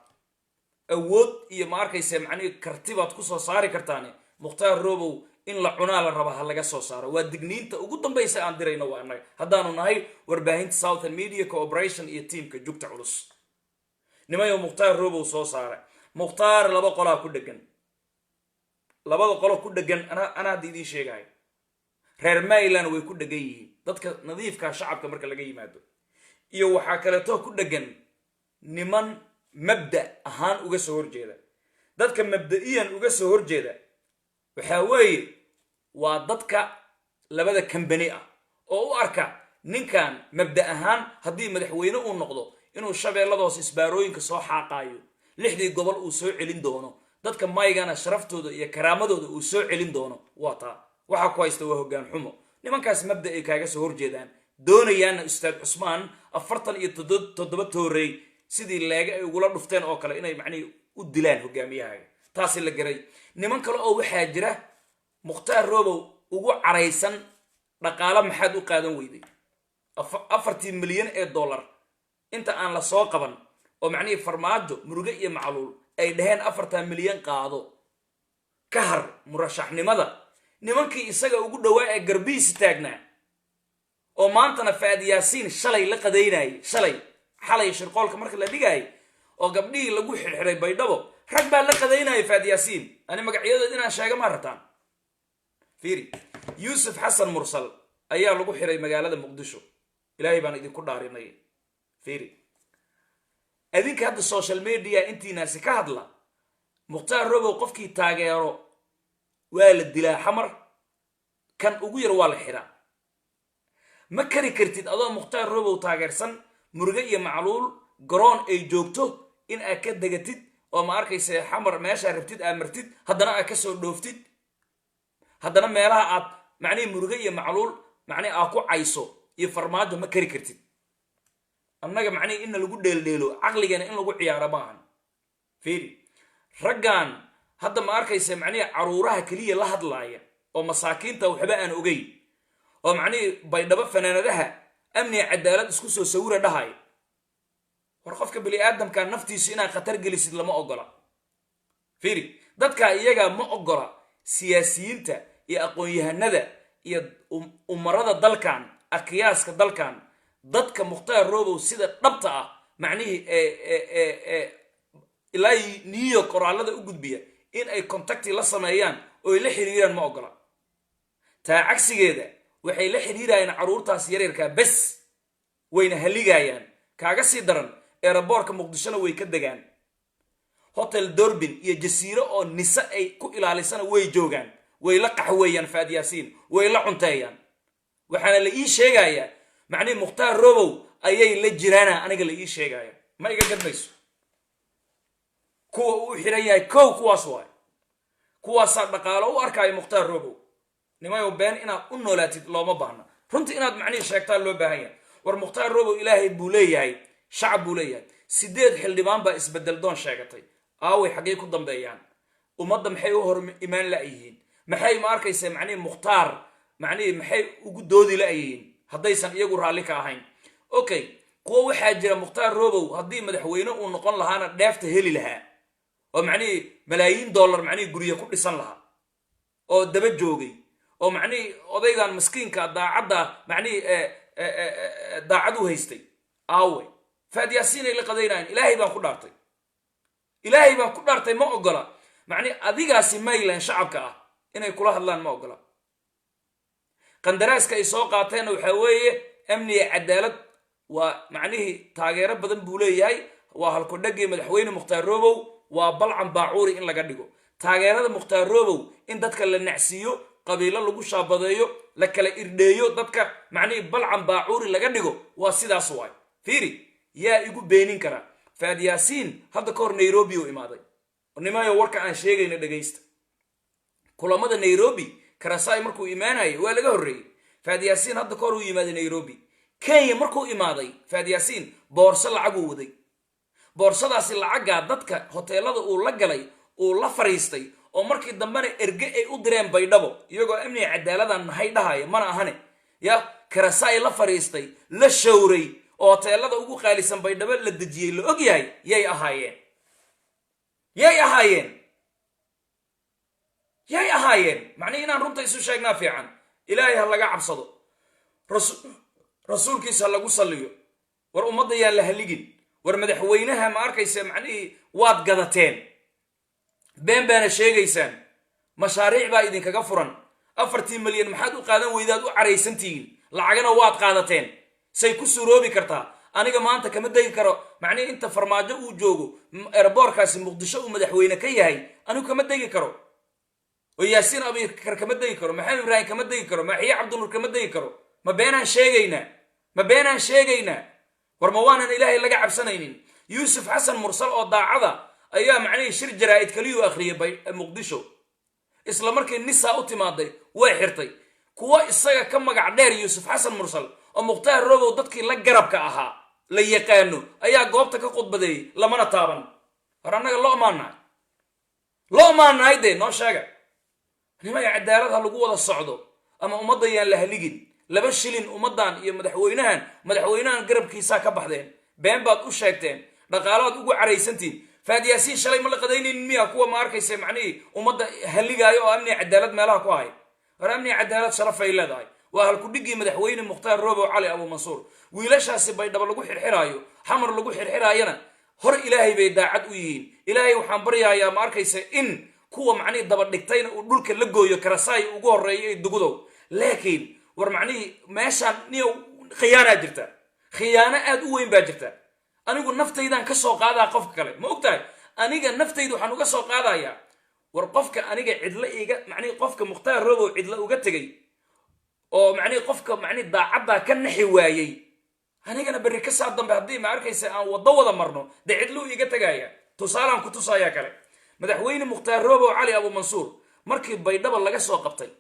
awood iyo ma arkayse macnihii kartibaad ku soo saari kartaane mukhtaar roobow in la cunaa la raba ha laga soo saaro waa digniinta ugu dambaysa aan dirayno waa annaga haddaanu nahay warbaahinta Southern Media Corporation iyo tiimka jugta culus nimayahow mukhtaar roobow soo saara mukhtaar laba qolaa ku dhegan labada qolo ku dhegan ana hadda idiin sheegahay reer mayland way ku dhegan yihiin dadka nadiifka shacabka marka laga yimaado iyo waxaa kaleeto ku dhegan niman mabda ahaan uga soo horjeeda dadka mabda'iyan uga soo horjeeda waxaa weeye waa dadka labada kambani ah oo u arka ninkan mabda ahaan haddii madaxweyne uu noqdo inuu shabeelladoos isbaarooyinka soo xaaqaayo 6 gobol uu soo celin doono dadka maygana sharaftooda iyo karaamadooda uu soo celin doono waa taa waxa ku haysta waa hoggaan xumo nimankaas mabda ay kaaga soo horjeedaan doonayaana ustaad cusmaan 47 toorey sidii leega ay ugula dhufteen oo kale inay macnii u dilaan hogaamiyahaaga taasi la garay niman kale oo waxaa jira mukhtaar roobow ugu caraysan dhaqaale maxaad u qaadan weyday 40 milyan ee dollar inta aan la soo qaban oo macnii farmaajo muruge iyo macluul ay dhaheen 40 milyan qaado ka har murashaxnimada nimankii isaga ugu dhawaa ee garbiis taagnaa oo maantana Faad Yaasiin shalay la qadeynay xalay shirqoolka marka la dhigay oo gabdhii lagu xirxiray baydhabo rag baa la qadeynay Faad Yaasiin ani magacyadooda inaan sheega ma rataan fiiri Yusuf Xasan Mursal ayaa lagu xiray magaalada Muqdisho ilaahay baan idinku dhaarinay fiiri adinka hadda social media intiinaasi ka hadla mukhtaar roobow qofkii taageero waa la dilaa xamar kan ugu yar waa la xiraa ma kari kartid adoo mukhtaar roobow taageersan muruge iyo macluul garoon ay joogto in aad ka degatid oo ma arkaysa xamar meesha rabtid aad martid haddana aad ka soo dhooftid haddana meelaha aad macnii muruge iyo macluul macnii aad ku cayso iyo farmaajo ma kari kartid annaga macnii in lagu dheeldheelo caqligana in lagu ciyaaro maahan fiiri raggan hadda ma arkaysa macnii caruuraha kaliya la hadlaaya oo masaakiinta waxba aan ogeyn oo macnii baydhabo fanaanadaha amni cadaalad isku soo sawira dhahay war qofka bili aadamka naftiisu inaa khatar gelisid lama ogola fiiri dadka iyaga ma ogola siyaasiyiinta iyo aqoon-yahanada iyo umarada dalkan akiyaaska dalkan dadka mukhtaar roobow sida dhabta ah macnihii ilaa New York qoraalada u gudbiya in ay contacti la sameeyaan oo ay la xiriiraan ma ogola taa cagsigeeda waxay la xiriirayaan caruurtaas yareerka bas wayna haligayaan kaaga sii daran aeroboortka Muqdishona way ka degaan hotel Dorbin iyo jasiiro oo nisa ay ku ilaalisana way joogaan way la qaxweeyaan Faad Yaasiin way la cunteeyaan waxaana la ii sheegayaa macnii mukhtaar roobow ayay la jiraana aniga la ii sheegaya ma iga gadmayso kuwa uu xiran yahay kuwaas waay kuwaasaa dhaqaalo u arkaayo mukhtaar roobow nimayo been inaad u noolaatid looma baahna runtii inaad macnii sheegtaa loo baahan yahay war mukhtaar roobow ilaahay buu leeyahay shacab buu leeyahay 8 xildhibaan baa isbedel doon sheegatay aaway xagee ku dambeeyaan ummadda maxay u hor imaan la'yihiin maxay ma arkaysa macnii mukhtaar macnii maxay ugu doodi la'yihiin haddaysan iyagu raalli ka ahayn okay kuwa waxaa jira mukhtaar roobow haddii madaxweyne uu noqon lahaana dheefta heli lahaa oo macnii malaayiin dollar macnii guryo ku dhisan lahaa oo daba joogay oo macnii odaygan miskiinka daacadda macnii daacad u haystay aawe Faad Yaasiin ay la qadeynayaan ilaahay baan ku dhaartay ma ogola macnii adigaasi mayland shacabka ah inay kula hadlaan ma ogola qandaraaska ay soo qaateen waxa weeye amni cadaalad waa macnihii taageero badan buu leeyahay waa halku dhagay madaxweyne mukhtaar roobow waa balcan baacuuri in laga dhigo taageerada mukhtaar roobow in dadka la nacsiyo qabiilo lagu shaabadeeyo la kala irdheeyo dadka macnihii balcan baacuuri laga dhigo waa sidaas waay fiiri yaa igu beenin kara Faad Yaasiin hadda ka hor Nairobi uu imaaday nimayo warka aan sheegayna dhageysta kulamada Nairobi Karasai markuu imaanay waa laga horreeyay Faad Yaasiin hadda ka hor uu yimaaday Nairobi Kenya markuu imaaday Faad Yaasiin boorso lacag uu waday boorsadaasi lacaga dadka hoteelada uu la galay uu la fariistay oo markii dambena erge ay u direen baydhabo iyagoo amni cadaaladan nahay dhahay mana ahane ya Karasai la fariistay la shawray oo hoteelada ugu qaalisan baydhabo la dajiyay la og yahay yay ahaayeen macnii inaan runta isu sheegnaa fiican ilaahay ha laga cabsado rasuulkiisa lagu saliyo war ummadda yaan la haligin war madaxweynaha ma arkaysa macnii waad gadateen been baana sheegaysaan mashaariic baa idinkaga furan 40 milyan maxaad u qaadan weydaad u caraysantihiin lacagana waad qaadateen say ku suroobi kartaa aniga maanta kama degi karo macnii inta farmaajo uu joogo airportkaasi muqdisho uu madaxweyne ka yahay anigu kama degi karo oo yaasiin abikar kama degi karo maxamed ibraahim kama degi karo maaxiye cabdinuur kama degi karo ma beenaan sheegaynaa war ma waanan ilaahay laga cabsanaynin yuusuf xasan mursal oo daacada ayaa macnihii shir jaraa'id kaliyuu akhriyay muqdisho isla markii nisaa u timaaday way xirtay kuwa isaga ka magac dheer yuusuf xasan mursal oo mukhtaar robow dadkii la garabka ahaa la yaqaano ayaa goobta ka khudbadeeyey lamana taaban war annaga loo maanahay dee noo sheega nimaya cadaalad ha lagu wada socdo ama ummadda yaan la haligin 2 shilin ummaddan iyo madaxweynahan garabkiisaa ka baxdeen been baad u sheegteen dhaqaalaad ugu caraysantiin faadiyaasiin shalay ma la qadaynin miya kuwa ma arkaysa macnihii ummadda haligaayo oo amni cadaalad meelaha ku hay war amni cadaalad sharafay leedahay waa halku dhigii madaxweyne mukhtaar robow cali abu mansuur wiilashaasi baydhabo lagu xirxiraayo xamar lagu xirxiraayana hor ilaahay bay daacad u yihiin ilaahay waxaan baryayaa ma arkaysa in kuwa macnihii daba dhigtayna uu dhulka la gooyo karasaay ugu horreeyo dugudow laakiin war macnihii meeshaan niyo khiyaanaa jirta khiyaano aad u weyn baa jirta anigu naftaydan ka soo qaadaa qofka kale ma ogtahay aniga naftaydu waxaan uga soo qaadayaa war qofka aniga cidla iga macnihii qofka mukhtaar robow cidla uga tegay oo macnihii qofka macnihii daacaddaa ka naxi waayey anigana berri ka saa dambe haddii ma arkaysa aan waddo wada marno dee cidluu iga tegaya tusaalaan ku tusayaa kale madaxweyne mukhtaar robow cali abu mansuur markii baydhaba laga soo qabtay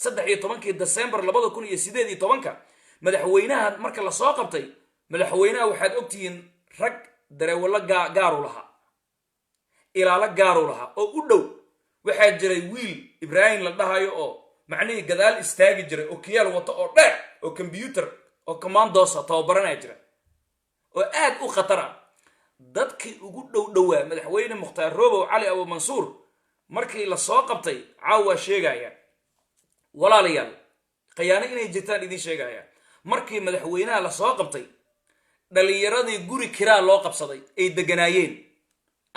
13 December 2018 madaxweynaha marka la soo qabtay madaxweynaha waxaad ogtihiin rag dareewalo gaaru lahaa ilaala gaaru lahaa oo u dhow waxaa jiray wiil ibraahim la dhahayo oo macnihii gadaal istaagi jiray oo kiyaal wato oo dheer oo computer oo commandosa tababaranaya jira oo aad u khatar ah dadkii ugu dhowaa madaxweyne mukhtaar robow cali abu mansuur markii la soo qabtay caawa sheegaya walaalayaal khiyaano inay jirtaan idin sheegaya markii madaxweynaha la soo qabtay dhalinyaradii guri kiraa loo qabsaday ay deganaayeen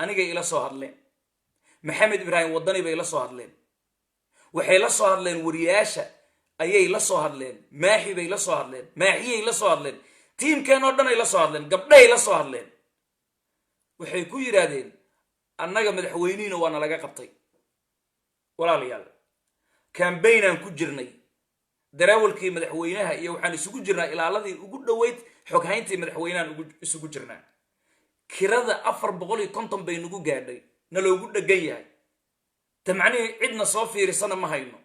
anigay ila soo hadleen maxamed ibraahim wadani bay la soo hadleen waxay la soo hadleen wariyaasha ayay la soo hadleen maaxi bay la soo hadleen maaxiyay la soo hadleen tiimkeen oo dhan ay la soo hadleen gabdhahay la soo hadleen waxay ku yidhaahdeen annaga madaxweynihiina waana laga qabtay walaalayaal kambaynaan ku jirnay darawalkii madaxweynaha iyo waxaan isugu jirnaa ilaaladii ugu dhoweyd xoghayntii madaxweynahan isugu jirnaa kirada 450 bay nagu gaadhay na loogu dhagan yahay ta macnihii cidna soo fiirisana ma hayno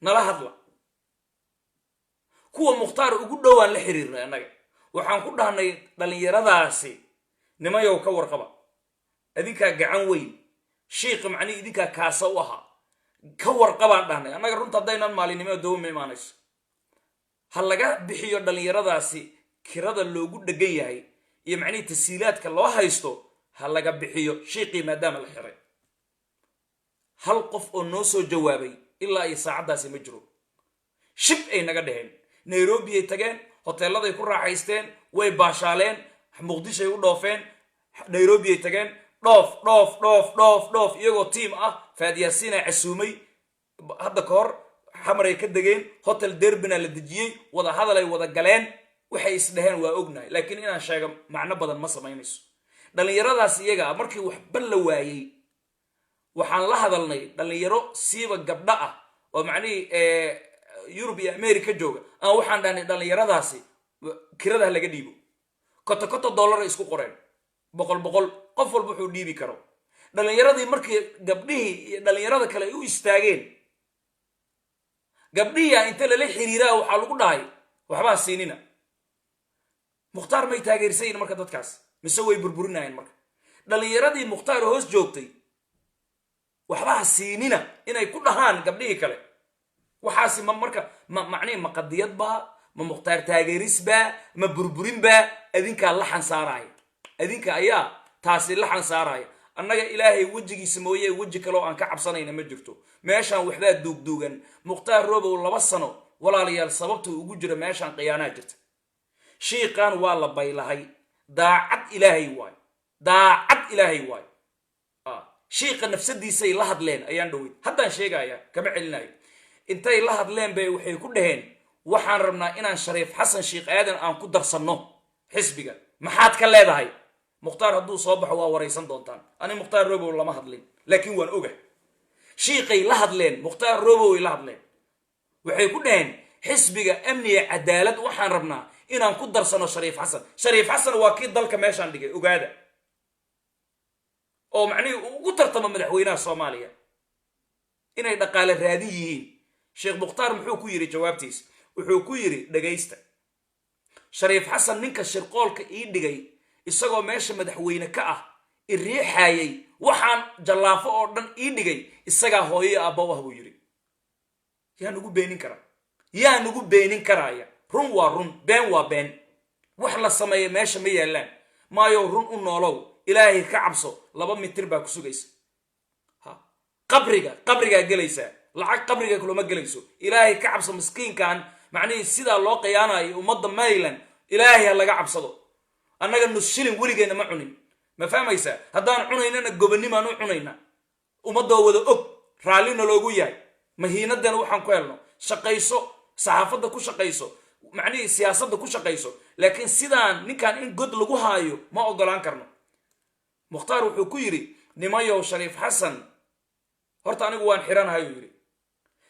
nala hadla kuwa mukhtaar ugu dhowaan la xiriirnay annaga waxaan ku dhahnay dhalinyaradaasi nimayow ka warqaba idinkaa gacan weyn shiiqa macnihii idinkaa kaasa u ahaa ka warqabaan dhahnay annaga runta haddaynan maalinimo dawma imaanayso ha laga bixiyo dhalinyaradaasi kirada loogu dhagan yahay iyo macnihii tasiilaadka loo haysto ha laga bixiyo shiiqii maadaama la xiray hal qof oo noo soo jawaabay ilaa ay saacaddaasi ma jiro shib ay naga dheheen nairobi ay tageen hoteeladay ku raaxaysteen way baashaaleen muqdishoay u dhoofeen nairobi ay tageen dhoof iyagoo tiim ah faadiyaasiina casuumay hadda ka hor xamaray ka degeen hotel derbina la dejiyey wada hadalay wada galeen waxay isdheheen waa ognahay laakiin inaan sheego macno badan ma samaynayso dhalinyaradaas iyaga ah markii waxba la waayey waxaan la hadalnay dhalinyaro siiba gabdha ah oo macnihii yurub iyo america jooga aan waxaan dhahnay dhalinyaradaasi kiradaha laga dhiibo $50 isku qoreen 100 qof walba wuxuu dhiibi karo dhalinyaradii markii gabdhihii iyo dhalinyarada kale ay u istaageen gabdhiya inta lala xiriiraa waxaa lagu dhahay waxbaa siinina mukhtaar may taageersayin marka dadkaas mise way burburinayeen marka dhalinyaradii mukhtaar hoos joogtay waxbaa siinina inay ku dhahaan gabdhihii kale waxaasi marka macnihii ma qadiyad baa ma mukhtaar taageeris baa ma burburin baa adinkaa laxan saaraya adinka ayaa taasi laxan saaraya annaga ilaahay wejigiisa mooye weji kaloo aan ka cabsanayna ma jirto meeshaan waxbaa duugduugan mukhtaar robow 2 sano walaalayaal sababta ugu jira meeshaan khiyaanaa jirta shiiqan waa la baylahay daacad ilaahay waay shiiqa nafsadiisay la hadleen ayaan dhaweyd haddaan sheegaya kama celinayo intay la hadleen bay waxay ku dhaheen waxaan rabnaa inaan shariif xasan sheekh aadan aan ku darsanno xisbiga maxaad ka leedahay mukhtaar hadduu soo baxo waa waraysan doontaan ani mukhtaar robow lama hadlin laakiin waan oga shiiqay la hadleen mukhtaar robow ay la hadleen waxay ku dhaheen xisbiga amniga cadaalad waxaan rabnaa inaan ku darsano shariif xasan waa kii dalka meeshaan dhigay ogaada oo macnihii ugu tartamo madaxweynaha soomaaliya inay dhaqaale raadi yihiin sheekh mukhtaar muxuu ku yidhi jawaabtiis wuxuu ku yidhi dhagaysta shariif xasan ninka shirqoolka ii dhigay isagoo meesha madaxweyne ka ah i riixaayay waxaan jallaafo oo dhan ii dhigay isagaa hooyo aabba ah buu yidhi yaa nagu beenin karaaya run waa run been waa been wax la sameeya meesha ma yaallaan maayo run u noolow ilaahay ka cabso 2 mitir baa ku sugaysa qabrigaa gelaysaa lacag qabriga kulama gelayso ilaahay ka cabso miskiinkan macnihii sidaa loo qiyaanayo ummadda mayland ilaahay ha laga cabsado annaga nus shilin weligeena ma cunin ma fahmaysaa haddaan cunaynana gobanimaan u cunayna ummaddoo wada og raallina loogu yahay mahiinadeena waxaan ku helno shaqayso saxaafadda ku shaqayso macnihii siyaasadda ku shaqayso laakiin sidaan ninkan in god lagu haayo ma ogolaan karno mukhtaar wuxuu ku yidhi nimayow shariif xasan horta anigu waan xiranahay uu yidhi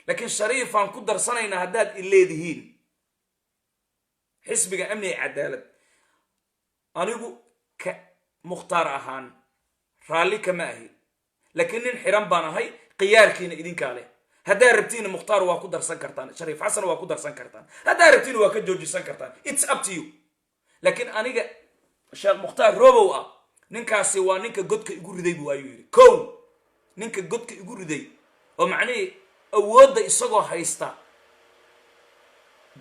laakiin shariifaan ku darsanaynaa haddaad i leedihiin xisbiga amniga cadaalad anigu ka mukhtaar ahaan raalli kama ahi laakiin nin xiran baan ahay khiyaarkiina idinkaa leh haddaa rabtiina mukhtaar waa ku darsan kartaan shariif xasan waa ku darsan kartaan haddaa rabtiina waa ka joojisan kartaan it's up to you laakiin aniga sheekh mukhtaar robow ah ninkaasi waa ninka godka igu riday buu ayuu yidhi kow ninka godka igu riday oo macnihii awoodda isagoo haysta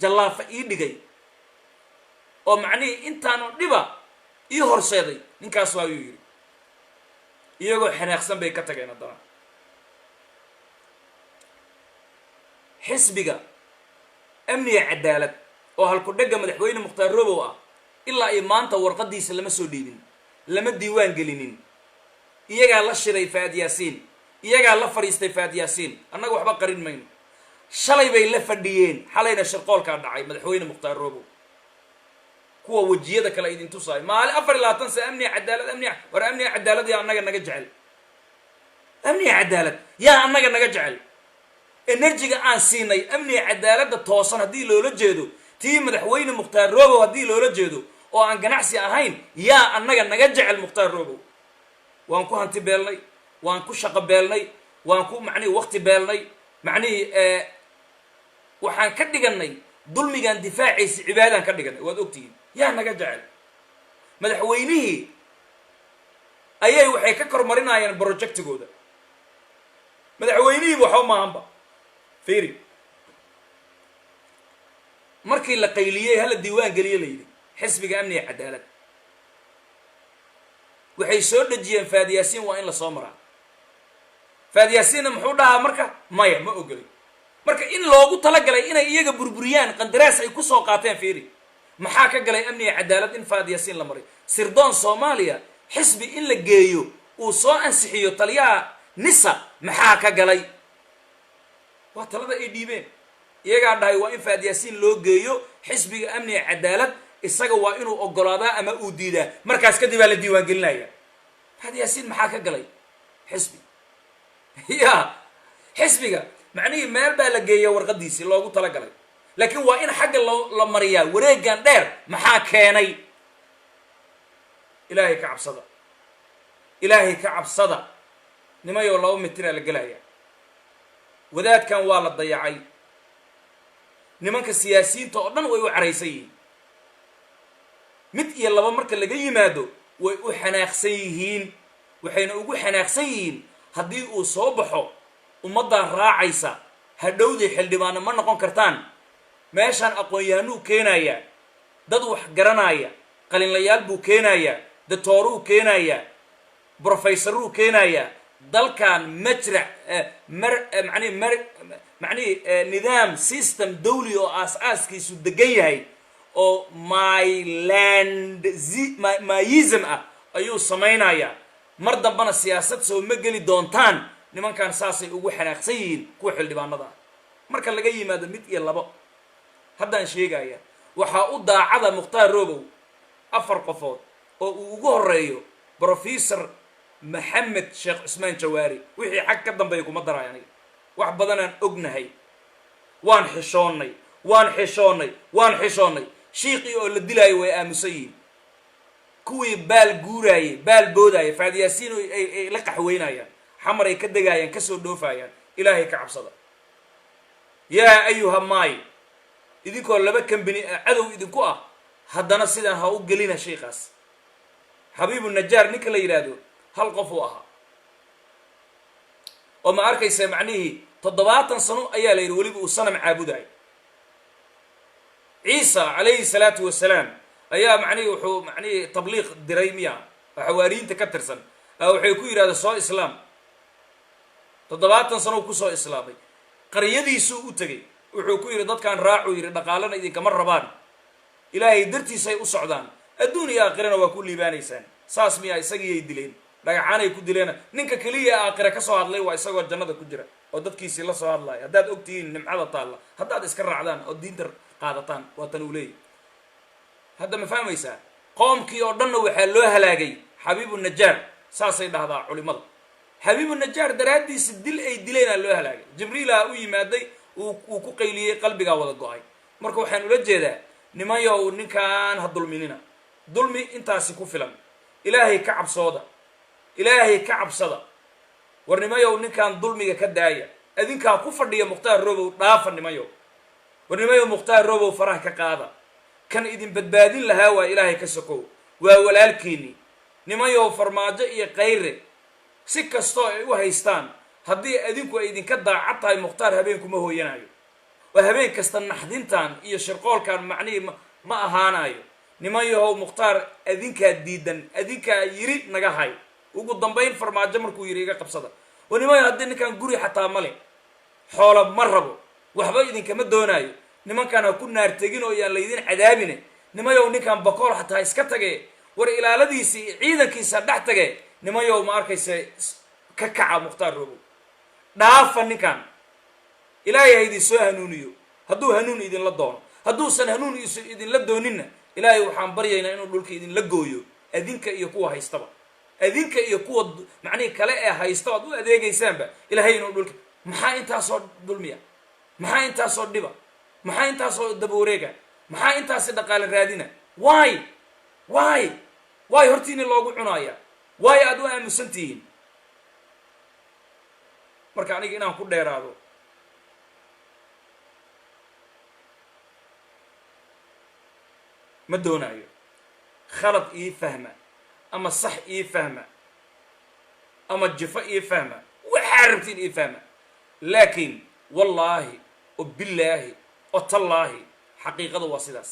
jallaafa ii dhigay oo macnihii intaanu dhiba ii horseeday ninkaas waa ayuu yidhi iyagoo xanaaqsan bay ka tageen haddana xisbiga amniga cadaalad oo halku-dhegga madaxweyne mukhtaar robow ah ilaa iyo maanta warqadiisa lama soo dhiibin lama diiwaan gelinin iyagaa la shiray faad yaasiin iyagaa la fadhiistay faad yaasiin annaga waxba qarin mayno shalay bay la fadhiyeen xalayna shirqoolkaa dhacay madaxweyne mukhtaar robow kuwa wejiyada kale idin tusaay maali 24 sa amniga cadaalad amniga cadaalad yaa annaga naga jecel amniga cadaalad yaa annaga naga jecel enerjiga aan siinay amniga cadaaladda toosan haddii loola jeedo tii madaxweyne mukhtaar robow haddii loola jeedo oo aan ganacsi ahayn yaa annaga naga jecel mukhtaar robow waan ku hanti beelnay waan ku shaqo beelnay waan ku macnihii waqti beelnay macnihii waxaan ka dhiganay dulmigaan difaacaysa cibaadaan ka dhiganay waad ogtihiin yaa naga jecel madaxweynihii ayay waxay ka kormarinayaan projectigooda madaxweynihiiba waxba maahanba fiiri markii la qayliyey hala diiwaan geliye layidhi xisbiga amniga cadaalad waxay soo dhejiyeen faad yaasiin waa in la soo maraa faad yaasiinna muxuu dhahaa marka maya ma ogolay marka in loogu talagalay inay iyaga burburiyaan qandaraas ay ku soo qaateen fiiri maxaa ka galay amniga cadaalad in faad yaasiin la maray sirdoon soomaaliya xisbi in la geeyo uu soo ansixiyo taliyaha nisa maxaa ka galay waa talada ay dhiibeen iyagaa dhahay waa in faad yaasiin loo geeyo xisbiga amniga cadaalad isaga waa inuu ogolaadaa ama uu diidaa markaas kadib aa la diiwaan gelinaya faad yaasiin maxaa ka galay xisbi ya xisbiga macnihii meel baa la geeya warqadiisii loogu talagalay laakiin waa in xagga la mariyaa wareegan dheer maxaa keenay ilaahay ka cabsada nimayoo 2 mitira la gelaya wadaadkan waa la dayacay nimanka siyaasiyiinta oo dhan way u caraysan yihiin mid iyo laba marka laga yimaado way u xanaaqsan yihiin waxayna ugu xanaaqsan yihiin haddii uu soo baxo ummaddaa raacaysa hadhowdii xildhibaano ma noqon kartaan meeshaan aqoon-yahanuu keenayaa dad wax garanaya qalinlayaal buu keenayaa datooruu keenayaa brofeysaruu keenayaa dalkan majrac macnihi nidaam system dawli oo aas-aaskiisu degan yahay oo myism ah ayuu samaynayaa mar dambana siyaasad soo ma geli doontaan nimankan saasay ugu xanaaqsan yihiin kuwa xildhibaanada ah marka laga yimaado mid iyo labo haddaan sheegaya waxaa u daacada mukhtaar robow 4 qofood oo uu ugu horeeyo professor maxamed sheekh cusmaan jawaari wixii xag ka dambeeya kuma daraay aniga wax badanaan ognahay waan xishoonnay shiiqii oo la dilaayo way aamusan yihiin kuwii baal guuraayey baal boodaaye faadiyaasiin ay la qaxweynayaan xamar ay ka degaayaan ka soo dhoofayaan ilaahay ka cabsada yaa ayuha maay idinkoo 2 kambani cadow idinku ah haddana sidaan ha u gelina shiiqaas xabiibu najaar ninka la yidhaahdo hal qof uu ahaa oo ma arkaysa macnihii 70 sano ayaa la yidhi weliba uu sanam caabudaay ciisa calayhi salaatu wasalaam ayaa macnihii wuxuu macnihii tabliiq diray miya xawaariyiinta ka tirsan waxay ku yidhahda soo islaam 70 sano ku soo islaamay qaryadiisuu u tegey wuxuu ku yidhi dadkan raacuu yidhi dhaqaalana idinkama rabaan ilaahay dartiisay u socdaan adduun iyo aakhirana waa ku liibaanaysaan saas miyaa isagiiyay dileen dhagaxaanay ku dileena ninka keliya aakhira ka soo hadlay waa isagoo jannada ku jira oo dadkiisii la soo hadlaya haddaad ogtihiin nimcada taalla haddaad iska raacdaan oo diinta qaadataan waa tan uu leeyahy hadda ma fahmaysaa qoomkii oo dhanna waxaa loo halaagay xabiibu najaar saasay dhahdaa culimada xabiibu najaar daraaddiisa dil ay dileenaa loo halaagay jibriilaa u yimaaday uu ku qayliyey qalbigaa wada go-ay marka waxaan ula jeedaa nimayow ninkaan ha dulminina dulmi intaasi ku filan ilaahay ka cabsooda ilaahay ka cabsada war nimayow ninkaan dulmiga ka daaya adinkaa ku fadhiya mukhtaar robow dhaafa nimayow war nimayow mukhtaar robow faraha ka qaada kan idin badbaadin lahaa waa ilaahay ka sokow waa walaalkiinni nimayow farmaajo iyo kayre si kastoo ay u haystaan haddii adinku ay idinka daacad tahay mukhtaar habeenkuma hooyanaayo oo habeen kasta naxdintan iyo shirqoolkan macnihii ma ahaanayo nimayahow mukhtaar adinkaa diidan adinkaa yiri naga hay ugu dambayn farmaajo markuu yidhi iga qabsada oo nimayo haddii ninkan guri xataa male xoola ma rabo waxba idinkama doonaayo nimankan ha ku naartegin oo yaan laydin cadaabine nimayow ninkan bakool xataa iska tage war ilaaladiisii ciidankiisa dhex tage nimayow ma arkaysa ka kaca mukhtaar robow dhaafa ninkan ilaahay ha idin soo hanuuniyo hadduu hanuun idinla doono hadduusan hanuun idinla dooninna ilaahay waxaan baryaynaa inuu dhulka idinla gooyo adinka iyo kuwa haystaba adinka iyo kuwa macnihi kale ee haysta oad u adeegaysaanba ilaahay inuu dhulka maxaa intaasoo dulmiya maxaa intaasoo dhiba maxaa intaasoo dabawareega maxaa intaasi dhaqaale raadina waay hortiini loogu cunaaya waay aad u aamusan tihiin marka aniga inaan ku dheeraado ma doonaayo khalad ii fahma ama sax ii fahma ama jifo ii fahma waxaa rabtiin ii fahma laakiin wallaahi oo billaahi oo tallaahi xaqiiqada waa sidaas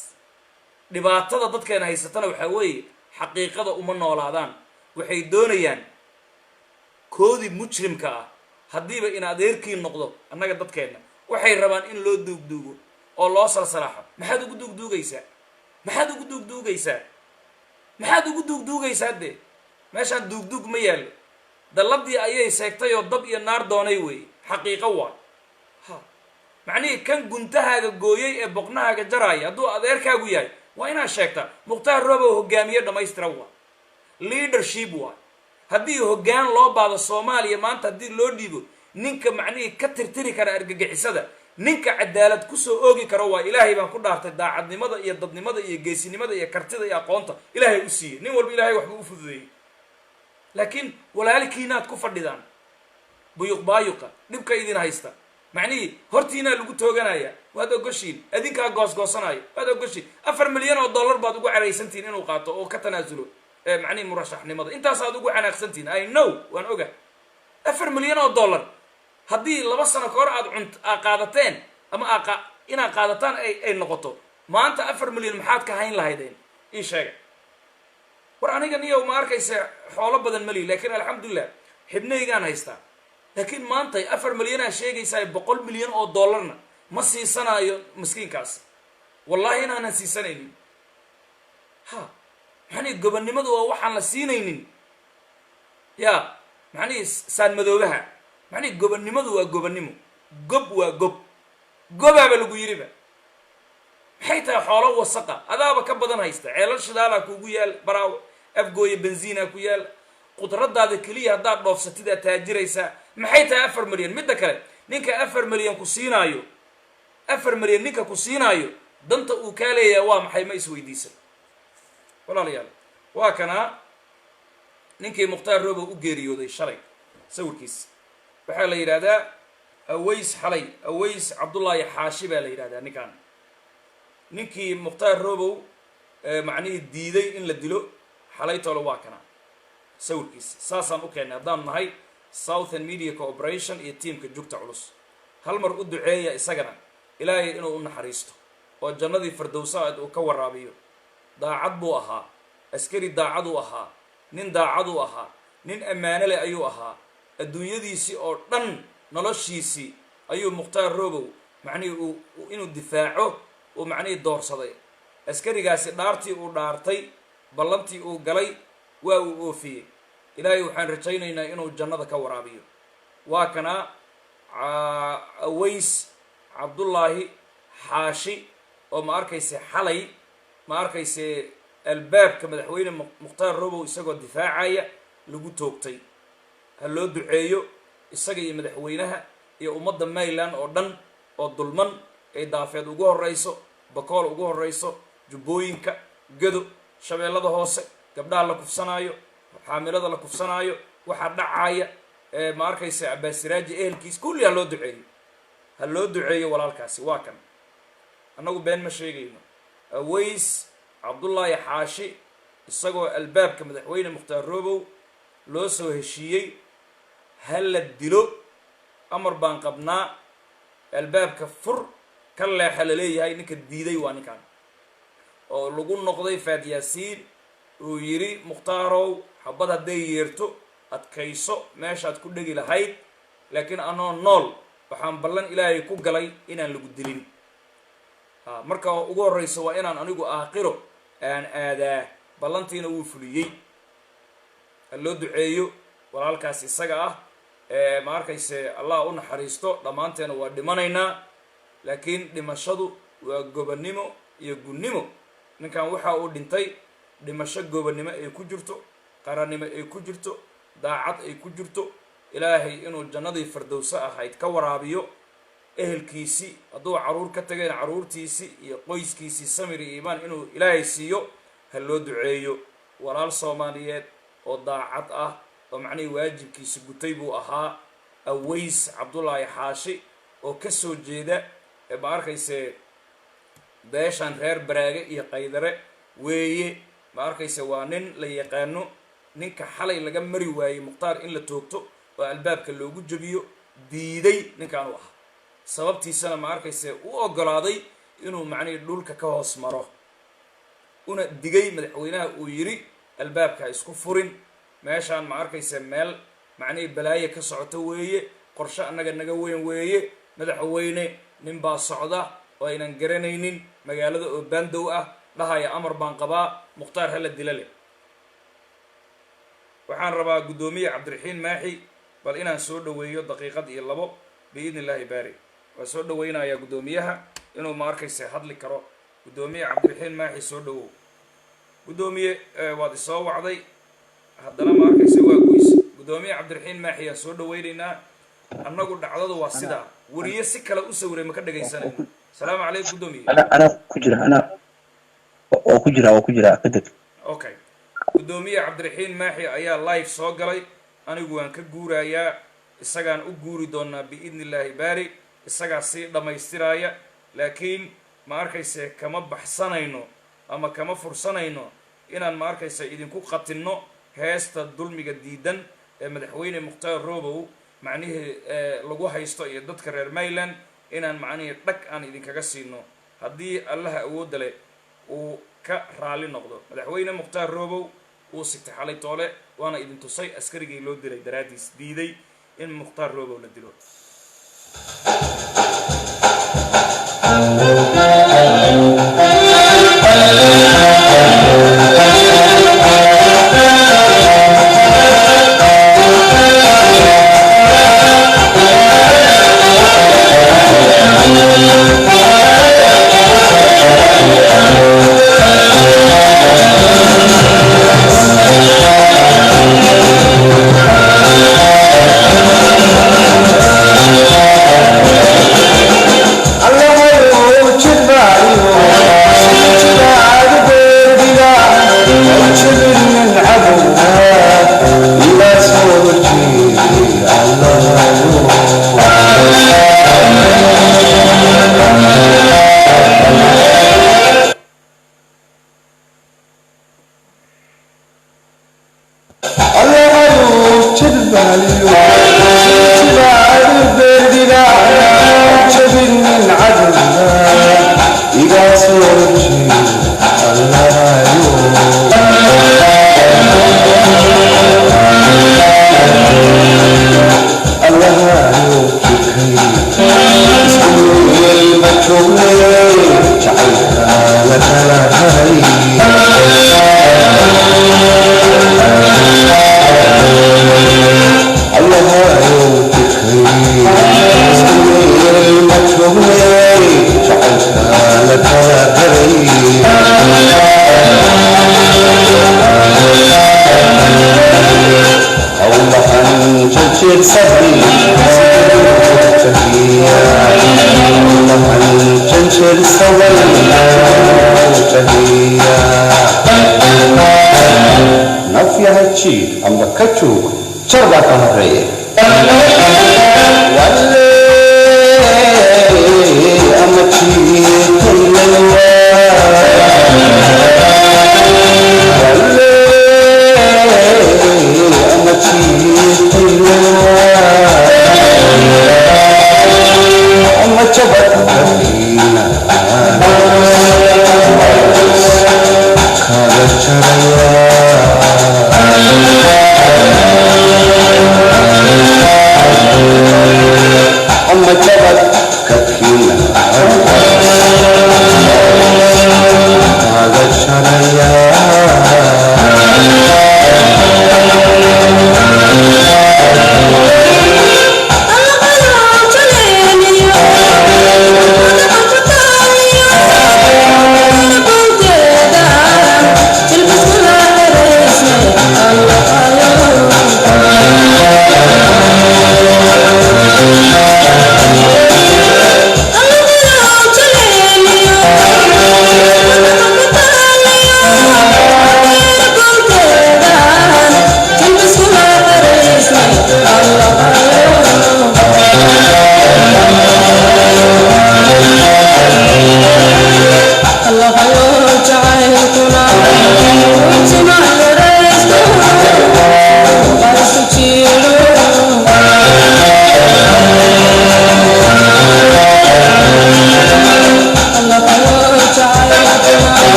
dhibaatada dadkeena haysatana waxaa weeye xaqiiqada uma noolaadaan waxay doonayaan koodii mujrimka ah haddiiba in adeerkii noqdo annaga dadkeenna waxay rabaan in loo duugduugo oo loo salsalaaxo maxaad ugu duugduugaysaa maxaad ugu duugduugaysaa dee meeshaan duugduug ma yaallo dalladii ayay seegtay oo dab iyo naar doonay weeye xaqiiqo waa macnihii kan guntahaaga gooyey ee boqnahaaga jaraaya hadduu adeerkaagu yahay waa inaad sheegtaa mukhtaar robow hogaamiye dhammaystira waa leadership waa haddii hoggaan loo baado soomaaliya maanta haddii loo dhiibo ninka macnihii ka tirtiri kara argagixisada ninka cadaalad kusoo oogi karo waa ilaahay baan ku dhaartay daacadnimada iyo dadnimada iyo geesinimada iyo kartida iyo aqoonta ilaahay u siiyey nin walba ilaahay waxbuu u fududeeyey laakiin walaalkiinaad ku fadhidaan buyuqbaayuqa dhibka idin haysta macnihii hortiinaa lagu tooganaya waad ogoshiin adinkaa goosgoosanaya waad ogoshiin 4 milyan oo dollar baad ugu caraysantihiin inuu qaato oo ka tanaasulo macnihi murashaxnimada intaasaad ugu xanaaqsantihiin I know waan oga 4 milyan oo dollar haddii 2 sano ka hor aad qaadateen ama inaad qaadataan ay noqoto maanta 4 milyan maxaad ka hayn lahaydeen ii sheega war aniga niyow ma arkaysa xoolo badan mali laakiin alxamdulillah xibnaygaan haystaa laakiin maanta 4 milyanaa sheegaysaa 100 milyan oo dollarna ma siisanaayo miskiinkaas wallahi inaanan siisanaynin maxani gobonnimadu waa waxaan la siinaynin يا معني سان مدوبها معني جبن نمو وجبن نمو جب وجب جب بلو يريبه حيث حوله وسقة هذا بكبدنا هيستا عيال شدالة كوجيال براو أفجوي بنزينة كويال قدرات هذا كلية هذا ضاف ستة تاجريسا محيط 4 مليون مدة كله نينك 4 مليون كوسينايو 4 مليون نينك كوسينايو دنت وكالة يا وام حي ما يسوي ديسل ولا ليال وكنا نينك مختار روبو وجيريو ذي شري سوي كيس بحال يرادا أويس حلي أويس عبد الله حاشي بلا يرادا نكان نينكي مختار روبو معني ديدي إن لدلو حلي طلوا واكنا سويكيس ساسان أوكي نظام نهاي Southern Media Corporation يتيم كجوكت علوس هالمر قدو عيا إساقنا إلهي إنو نحريستو وجنة دي فردوساء وكور رابيو داعد بو أها أسكري داعدو أها نين داعدو أها نين أمانة لأيو أها الدنيا دي سي أردن نلاشيسي أيو مختار روبو معني إنو دفاعه ومعني الدور صدي أسكري قاسي دارتي ودارتي بلنتي وقلي وفي إلهي وحان رجينا إنو الجنة كورابيو وكنا أويس عبد الله حاشي وما أركيسي حلي ما أركيسي الباب كمدحوين مختار روبو يساقو الدفاعية لقو توقتي هلو دعيو يساقي مدحوينها يا أمد ميلان أردن والظلمن أي دافيد وقوه الرئيسو بقول وقوه الرئيسو جبوينك قدو شبه الله هوسي قبدا الله كفسانايو حاملة الله كفسانايو وحد دعايا ما أركيسي عباسراجي كيس كل هلو دعيو هلو دعيو ولا الكاسي واكن أنا بين مشيقينو ويس عبد الله حاشي isagoo albaabka madaxweyne mukhtaar robow loo soo heshiiyey hal la dilo amar baan qabnaa albaabka fur ka leexa la leeyahay ninka diiday waa ninkan oo lagu noqday faad yaasiin uu yiri mukhtaarow xabad haday yeerto adkayso meesha aad ku dhigi lahayd laakiin anoo nool waxaan ballan ilaahay ku galay inaan lagu dilin marka ugu horeyso waa inaan anigu aakhiro aan aadaa ballantiina wuu fuliyey loo duceeyo walaalkaas isaga ah ma arkayse allah u naxariisto dhamaanteena waa dhimanaynaa laakiin dhimashadu waa gobannimo iyo gunnimo ninkan waxa uu dhintay dhimasho gobannimo ay ku jirto qarannimo ay ku jirto daacad ay ku jirto ilaahay inuu jannadii firdawsa ahayd ka waraabiyo ehelkiisii hadduu caruur ka tagayna caruurtiisii iyo qoyskiisii samir iyo iimaan inuu ilaahay siiyo هلو دعيو ولال صوماليات او داعت او معني واجب كيس قتيبو اها اويس عبد الله حاشي او كسو جيدا باركيسي باشان غير براغي iyo qaydare weeye markayse waa nin la yaqaano ninka xalay laga mari waayay muqtaar in la toogto oo albaabka loogu jabiyo diiday ninkan wax sababtiisana markayse uu ogolaaday inuu macni dhulka ka hoos maro una digay madaxweynaha uu yiri albaabka isku furin meeshaan ma arkaysa meel macnii balaaye ka socoto weeye qorshe anaga naga weyn weeye madaxweyne nin baa socda oo aynan garanaynin magaalada oo bandow ah dhahaya amar baan qabaa mukhtaar hala dilale waxaan rabaa gudoomiye cabdiraxiin maaxi bal inaan soo dhaweeyo daqiiqad iyo labo biidni illaahi baari waa soo dhaweynayaa gudoomiyaha inuu ma arkaysa hadli karo gudoomiye cabdiraxiin maaxi soo dhawow gudoomiye waad isoo wacday haddana ma arkaysa waa goys gudoomiye cabdiraxiin maaxi yaa soo dhaweynaynaa annagu dhacdadu waa sidaa wariye si kale u sawiray ma ka dhagaysanayno salaamu calaykum gudoomiye ana ku jira kadib okay gudoomiye cabdiraxiin maaxi ayaa live soo galay anigu waan ka guurayaa isagaan u guuri doonaa biidni illaahi baari isagaa sii dhammaystiraya laakiin ma arkayse kama baxsanayno ama kama fursanayno inaan ma arkayse idinku qatinno heesta dulmiga diidan ee madaxweyne mukhtaar robow macnihii lagu haysto iyo dadka reer Mayland inaan macnihii dhag aan idinkaga siino haddii allaha awoodda leh uu ka raali noqdo madaxweyne mukhtaar robow uu sigtay xalay toole waana idin tusay askarigii loo dilay daraadiis diiday in mukhtaar robow la dilo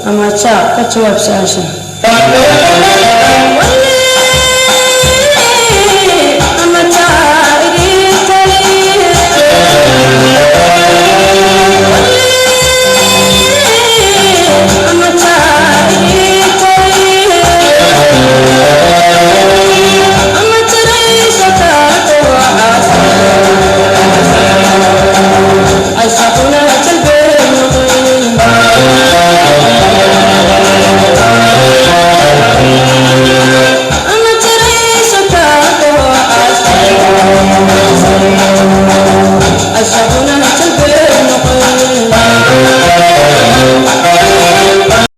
Ama cha kacho wabsasha